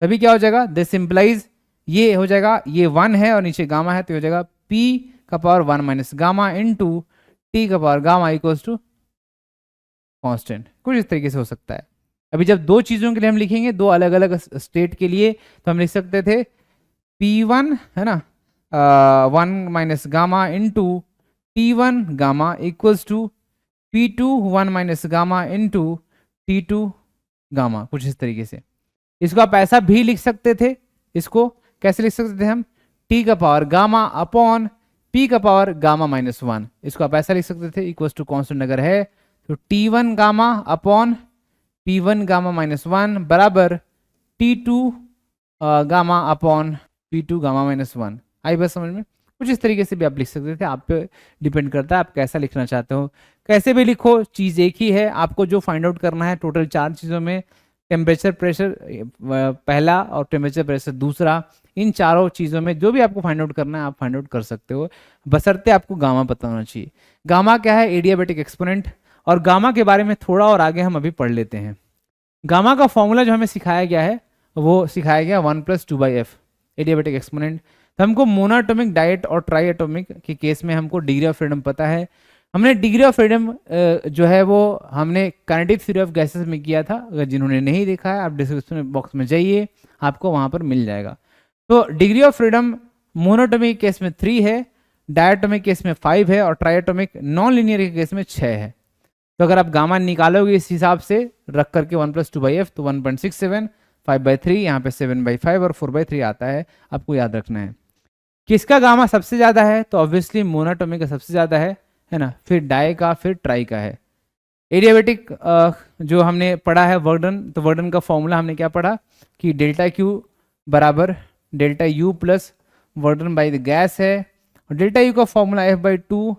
तभी क्या हो जाएगा, दिस सिंपलाइज, ये हो जाएगा, ये 1 है और नीचे गामा है, तो हो जाएगा p का power 1 minus gamma into T का power gamma equals to constant. कुछ इस तरीके से हो सकता है। अभी जब दो चीजों के लिए हम लिखेंगे, दो अलग अलग स्टेट के लिए, तो हम लिख सकते थे P1, है ना, 1 minus gamma into T1 gamma equals to P2 1 minus gamma into T2 gamma, कुछ इस तरीके से। इसको आप ऐसा भी लिख सकते थे, इसको कैसे लिख सकते थे हम, T का पावर गामा अपॉन P का पावर गामा माइनस 1, इसको आप ऐसा लिख सकते थे इक्वल्स टू कांस्टेंट अगर है तो T1 gamma upon P1 gamma minus 1 बराबर T2 gamma upon P2 gamma minus 1। आई बस समझ में। कुछ इस तरीके से भी आप लिख सकते थे, आप पे डिपेंड करता है आप कैसा लिखना चाहते हो। कैसे भी लिखो, चीज़ एक ही है। आपको जो फाइंड आउट करना है टोटल 4 चीज़ों में, टेम्परेचर प्रेशर पहला और टेम्परेचर प्रेशर दूसरा, इन चारों चीज़ों में जो भी आपको फाइंड आउट करना है आप फाइंड आउट कर सकते हो, बशर्ते आपको गामा पता होना चाहिए। गामा क्या है, एडियाबेटिक एक्सपोनेंट। और गामा के बारे में थोड़ा और आगे हम अभी पढ़ लेते हैं। गामा का फॉर्मूला जो हमें सिखाया गया है वो सिखाया गया 1+2/f एडियाबेटिक एक्सपोनेंट। तो हमको मोनोएटॉमिक, डाइट और ट्राई एटॉमिक के केस में हमको डिग्री ऑफ फ्रीडम पता है। हमने डिग्री ऑफ फ्रीडम जो है वो हमने काइनेटिक थ्योरी ऑफ गैसेस में किया था। अगर जिन्होंने नहीं देखा है आप डिस्क्रिप्शन बॉक्स में जाइए, आपको वहाँ पर मिल जाएगा। तो degree of freedom monoatomic case में 3 है, डायटोमिक केस में 5 है और ट्राइएटॉमिक नॉन लीनियर के केस में 6 है। तो अगर आप गामा निकालोगे इस हिसाब से रख करके 1+2/f तो 1.67, 5/3, यहाँ पे 7/5 और 4/3 आता है, आपको याद रखना है। किसका गामा सबसे ज़्यादा है? तो ऑब्वियसली मोनोएटॉमिक का सबसे ज़्यादा है ना, फिर डाई का, फिर ट्राई का है। एडियाबेटिक जो हमने पढ़ा है वर्डन, तो वर्डन का फॉर्मूला हमने क्या पढ़ा कि डेल्टा क्यू बराबर delta U plus work done by the gas है। और डेल्टा यू का formula F/2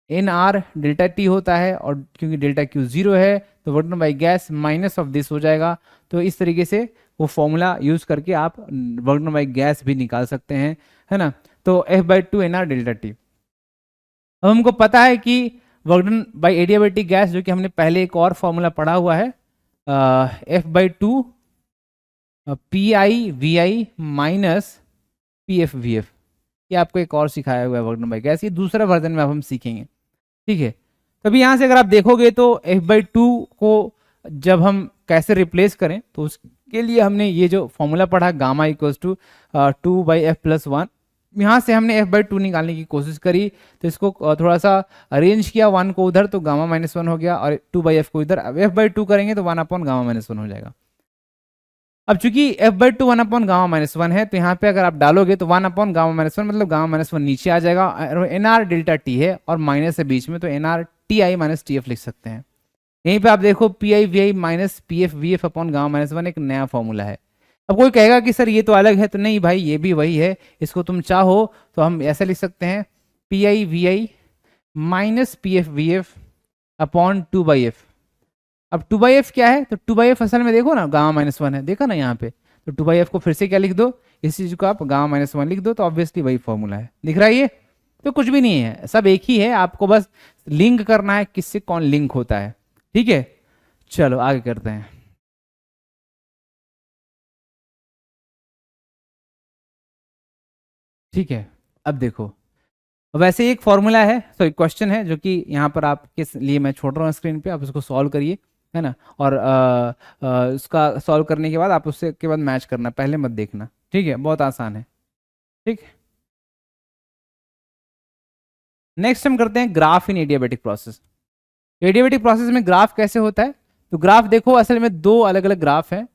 NR delta T होता है, और क्योंकि डेल्टा क्यू 0 है तो work done by gas minus of this हो जाएगा। तो इस तरीके से वो फॉर्मूला यूज करके आप वर्डन बाई गैस भी निकाल सकते हैं, है ना। तो F/2 NR डेल्टा टी। अब हमको पता है कि वर्डन बाई एडियाबेटिक गैस, जो कि हमने पहले एक और फॉर्मूला पढ़ा हुआ है, F/2 PI/VI माइनस PF/VF। ये आपको एक और सिखाया हुआ है वर्डन बाई गैस, ये दूसरा वर्जन में अब हम सीखेंगे, ठीक है। तो अभी यहाँ से अगर आप देखोगे तो F/2 को जब हम कैसे रिप्लेस करें, तो उसके लिए हमने ये जो फॉर्मूला पढ़ा गामा इक्वल्स टू 2/f+1, यहाँ से हमने F/2 निकालने की कोशिश करी। तो इसको थोड़ा सा अरेंज किया, 1 को उधर तो गामा-1 हो गया, और 2/f को इधर। अब F/2 करेंगे तो 1/गामा-1 हो जाएगा। अब चूंकि F/2 1/गामा-1 है, तो यहाँ पे अगर आप डालोगे तो 1/गामा-1 मतलब गामा-1 नीचे आ जाएगा। NR डेल्टा टी है और माइनस है बीच में, तो NR TI माइनस TF लिख सकते हैं। यहीं पे आप देखो PI/VI माइनस PF/VF अपॉन गामा-1 एक नया फॉर्मूला है। अब कोई कहेगा कि सर ये तो अलग है, तो नहीं भाई, ये भी वही है। इसको तुम चाहो तो हम ऐसे लिख सकते हैं PI/VI minus PF/VF upon 2/f। अब 2/f क्या है? तो 2/f असल में देखो ना गामा-1 है, देखा ना यहाँ पे। तो 2/f को फिर से क्या लिख दो, इस चीज को आप गामा-1 लिख दो, तो ऑब्वियसली वही फॉर्मूला है। दिख रहा है ये? तो कुछ भी नहीं है, सब एक ही है, आपको बस लिंक करना है किससे कौन लिंक होता है, ठीक है। चलो आगे करते हैं। ठीक है, अब देखो, वैसे एक फॉर्मूला है, सॉरी क्वेश्चन है, जो कि यहाँ पर आपके लिए मैं छोड़ रहा हूँ स्क्रीन पे, आप उसको सॉल्व करिए, है ना। और उसका सॉल्व करने के बाद आप उससे के बाद मैच करना, पहले मत देखना, ठीक है। बहुत आसान है, ठीक। नेक्स्ट हम करते हैं ग्राफ इन एडियाबेटिक प्रोसेस। एडियाबेटिक प्रोसेस में ग्राफ कैसे होता है? तो ग्राफ देखो, असल में 2 अलग अलग ग्राफ हैं।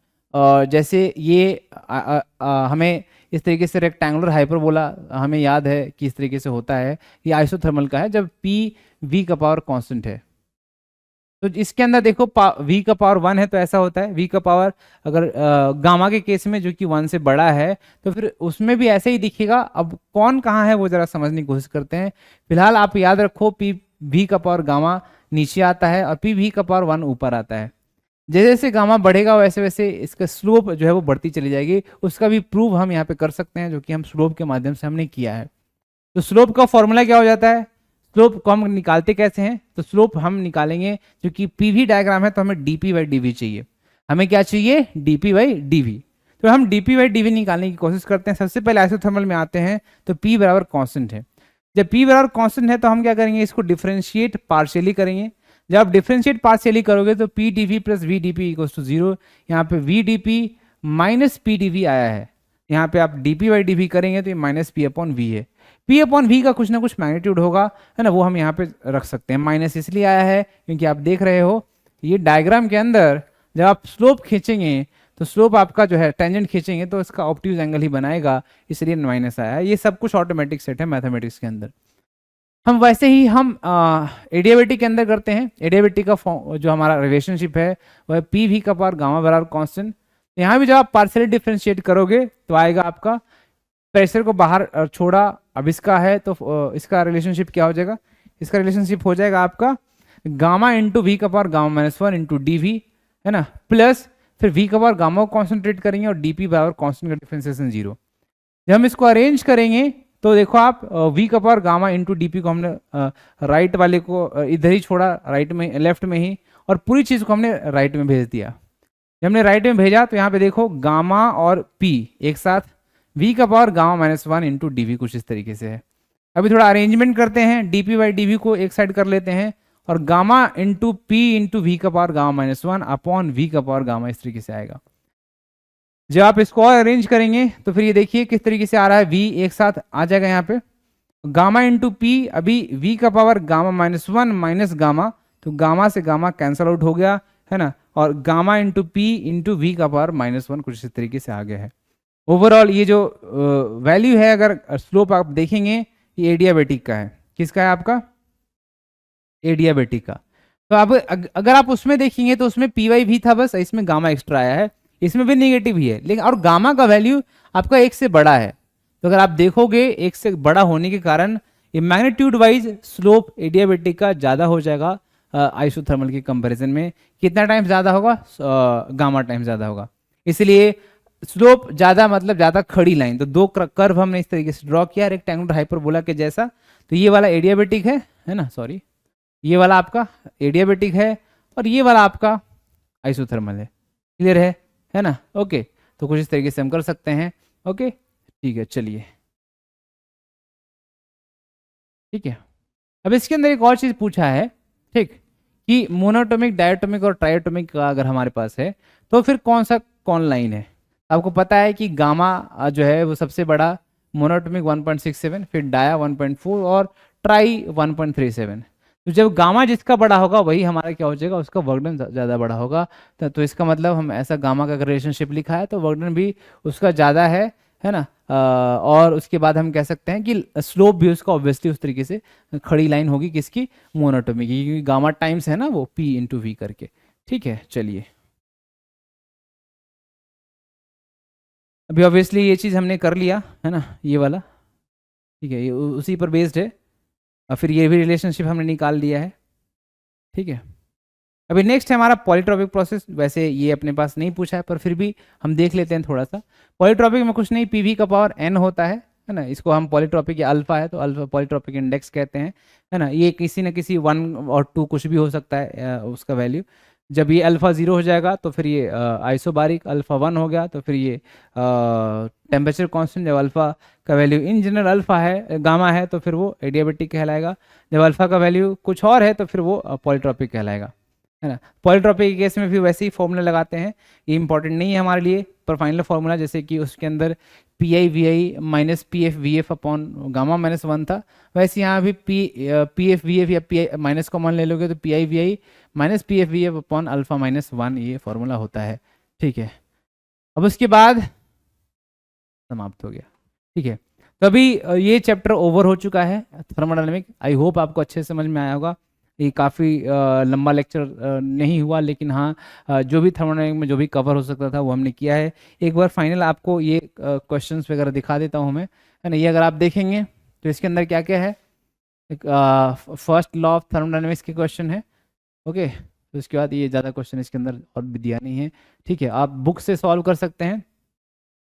जैसे ये हमें इस तरीके से रेक्टेंगुलर हाइपरबोला हमें याद है कि इस तरीके से होता है। ये आइसोथर्मल का है, जब PV का पावर कांस्टेंट है। तो इसके अंदर देखो V का पावर 1 है, तो ऐसा होता है। V का पावर अगर गामा के केस में जो कि 1 से बड़ा है, तो फिर उसमें भी ऐसे ही दिखेगा। अब कौन कहाँ है वो जरा समझने की कोशिश करते हैं। फिलहाल आप याद रखो PV का पावर गामा नीचे आता है और PV का पावर 1 ऊपर आता है। जैसे जैसे गामा बढ़ेगा वैसे वैसे इसका स्लोप जो है वो बढ़ती चली जाएगी। उसका भी प्रूव हम यहाँ पे कर सकते हैं, जो कि हम स्लोप के माध्यम से हमने किया है। तो स्लोप का फॉर्मूला क्या हो जाता है? स्लोप को हम निकालते कैसे हैं? तो स्लोप हम निकालेंगे, जो कि PV डायग्राम है, तो हमें dP/dV चाहिए। हमें क्या चाहिए? dP/dV। तो हम dP/dV निकालने की कोशिश करते हैं। सबसे पहले आइसोथर्मल में आते हैं, तो P बराबर कांस्टेंट है। जब P बराबर कांस्टेंट है तो हम क्या करेंगे? इसको डिफरेंशिएट पार्शियली करेंगे। जब आप डिफरेंशिएट पार्शियली करोगे तो PdV plus VdP equals to 0। यहाँ पे VdP माइनस PdV आया है, यहाँ पे आप dP/dV करेंगे तो ये माइनस P/V है। P/V का कुछ ना कुछ मैग्नीट्यूड होगा, है ना, वो हम यहाँ पे रख सकते हैं। माइनस इसलिए आया है क्योंकि आप देख रहे हो ये डायग्राम के अंदर जब आप स्लोप खींचेंगे तो स्लोप आपका जो है टेंजेंट खींचेंगे तो इसका ऑब्ट्यूज एंगल ही बनाएगा, इसलिए माइनस आया है। ये सब कुछ ऑटोमेटिक सेट है मैथमेटिक्स के अंदर। हम वैसे ही हम एडियाबेटिक के अंदर करते हैं। एडियाबेटिक का जो हमारा रिलेशनशिप है वह PV का पावर गामा बराबर कांस्टेंट। यहाँ भी जब आप पार्शियली डिफरेंशिएट करोगे तो आएगा आपका प्रेशर को बाहर छोड़ा। अब इसका है तो इसका रिलेशनशिप क्या हो जाएगा? इसका रिलेशनशिप हो जाएगा आपका गामा इंटू V का पावर गामा-1 इंटू DV, है ना, प्लस फिर V का पावर गामा को कॉन्सेंट्रेट करेंगे और DP बराबर कांस्टेंट का डिफरेंशिएशन 0। जब हम इसको अरेंज करेंगे तो देखो आप V का पावर गामा इंटू DP को हमने राइट वाले को इधर ही छोड़ा, राइट में लेफ्ट में ही, और पूरी चीज को हमने राइट में भेज दिया। जब हमने राइट में भेजा तो यहाँ पे देखो गामा और पी एक साथ v का power gamma minus one into D V, कुछ इस तरीके से है। अभी थोड़ा अरेंजमेंट करते हैं, D P by D V को एक साइड कर लेते हैं और gamma into P into V का power gamma minus one upon V का पावर गामा, इस तरीके से आएगा। जब आप इसको और अरेंज करेंगे तो फिर ये देखिए किस तरीके से आ रहा है, v एक साथ आ जाएगा यहाँ पे, गामा इंटू पी, अभी v का power gamma minus one minus gamma, तो गामा से गामा कैंसल आउट हो गया है ना, और gamma into P into V का पावर माइनस वन, कुछ इस तरीके से आ गया है। ओवरऑल ये जो वैल्यू है, अगर स्लोप आप देखेंगे, ये एडियाबेटिक का है। किसका है आपका? एडियाबेटिक का। तो अब अगर आप उसमें देखेंगे तो उसमें पी वाई भी था बस, इसमें गामा एक्स्ट्रा आया है, इसमें भी नेगेटिव ही है, लेकिन और गामा का वैल्यू आपका एक से बड़ा है। तो अगर आप देखोगे एक से बड़ा होने के कारण ये मैग्नीट्यूड वाइज स्लोप एडियाबेटिक का ज़्यादा हो जाएगा आइसोथर्मल के कंपैरिजन में। कितना टाइम ज़्यादा होगा? गामा टाइम ज़्यादा होगा। इसलिए स्लोप ज़्यादा मतलब ज़्यादा खड़ी लाइन। तो दो कर्व हमने इस तरीके से ड्रॉ किया रेक्टेंगुलर हाइपरबोला के जैसा। तो ये वाला एडियाबेटिक है ना, सॉरी, ये वाला आपका एडियाबेटिक है और ये वाला आपका आइसोथर्मल है। क्लियर है ना? ओके, तो कुछ इस तरीके से हम कर सकते हैं। ओके ठीक है, चलिए ठीक है। अब इसके अंदर एक और चीज़ पूछा है, ठीक, कि मोनोटोमिक, डायटोमिक और ट्राइटोमिक का अगर हमारे पास है तो फिर कौन लाइन है। आपको पता है कि गामा जो है वो सबसे बड़ा, मोनोटोमिक 1.67, फिर डाया 1.4 और ट्राई 1.37। तो जब गामा जिसका बड़ा होगा वही हमारा क्या हो जाएगा, उसका वर्कडन ज़्यादा बड़ा होगा। तो इसका मतलब हम ऐसा गामा का रिलेशनशिप लिखा है तो वर्कडन भी उसका ज़्यादा है ना। और उसके बाद हम कह सकते हैं कि स्लोप भी उसका ऑब्वियसली उस तरीके से खड़ी लाइन होगी, किसकी? मोनोटोमिक की, क्योंकि गामा टाइम्स है ना वो पी इंटू वी करके। ठीक है, चलिए अभी ऑब्वियसली ये चीज़ हमने कर लिया है ना, ये वाला, ठीक है, ये उसी पर बेस्ड है। और फिर ये भी रिलेशनशिप हमने निकाल दिया है। ठीक है, अभी नेक्स्ट है हमारा पॉलीट्रॉपिक प्रोसेस। वैसे ये अपने पास नहीं पूछा है पर फिर भी हम देख लेते हैं थोड़ा सा। पॉलीट्रॉपिक में कुछ नहीं, पीवी का पावर एन होता है ना। इसको हम पॉलीट्रॉपिक या अल्फा है तो अल्फा पॉलीट्रॉपिक इंडेक्स कहते हैं, है ना। ये किसी न किसी 1 और 2 कुछ भी हो सकता है उसका वैल्यू। जब ये अल्फा 0 हो जाएगा तो फिर ये आइसोबारिक, अल्फा 1 हो गया तो फिर ये टेम्परेचर कांस्टेंट। जब अल्फा का वैल्यू इन जनरल अल्फा है, गामा है, तो फिर वो एडियाबेटिक कहलाएगा। जब अल्फा का वैल्यू कुछ और है तो फिर वो पॉलीट्रॉपिक कहलाएगा, है ना। पॉलीट्रॉपिक के केस में भी वैसे ही फॉर्मूला लगाते हैं, ये इंपॉर्टेंट नहीं है हमारे लिए, पर फाइनल फॉर्मूला जैसे कि उसके अंदर P I V I minus P F V F upon gamma minus one था, वैसे यहाँ भी पी एफ वी एफ या पी आई माइनस कॉमन ले लोगे तो P I V I minus P F V F upon alpha minus one, ये formula होता है। ठीक है, अब उसके बाद समाप्त हो गया। ठीक है, तो अभी ये चैप्टर ओवर हो चुका है थर्मोडायनेमिक। आई होप आपको अच्छे से समझ में आया होगा। ये काफ़ी लंबा लेक्चर नहीं हुआ, लेकिन हाँ जो भी थर्मोडायनेमिक में जो भी कवर हो सकता था वो हमने किया है। एक बार फाइनल आपको ये क्वेश्चंस वगैरह दिखा देता हूँ मैं, है ना। ये अगर आप देखेंगे तो इसके अंदर क्या क्या है, एक फर्स्ट लॉ ऑफ थर्मोडायनेमिक्स के क्वेश्चन है। ओके, तो इसके बाद ये ज़्यादा क्वेश्चन इसके अंदर और भी दिया नहीं है। ठीक है, आप बुक से सॉल्व कर सकते हैं,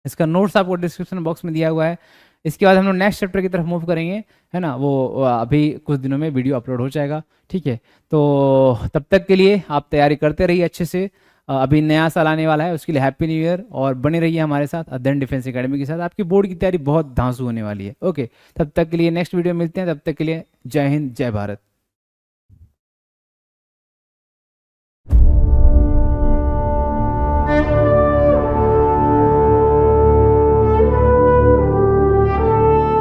इसका नोट्स आपको डिस्क्रिप्शन बॉक्स में दिया हुआ है। इसके बाद हम लोग नेक्स्ट चैप्टर की तरफ मूव करेंगे, है ना। वो अभी कुछ दिनों में वीडियो अपलोड हो जाएगा। ठीक है, तो तब तक के लिए आप तैयारी करते रहिए अच्छे से। अभी नया साल आने वाला है, उसके लिए हैप्पी न्यू ईयर, और बने रहिए हमारे साथ अध्ययन डिफेंस एकेडमी के साथ। आपकी बोर्ड की तैयारी बहुत धांसू होने वाली है। ओके, तब तक के लिए नेक्स्ट वीडियो मिलते हैं, तब तक के लिए जय हिंद, जय भारत।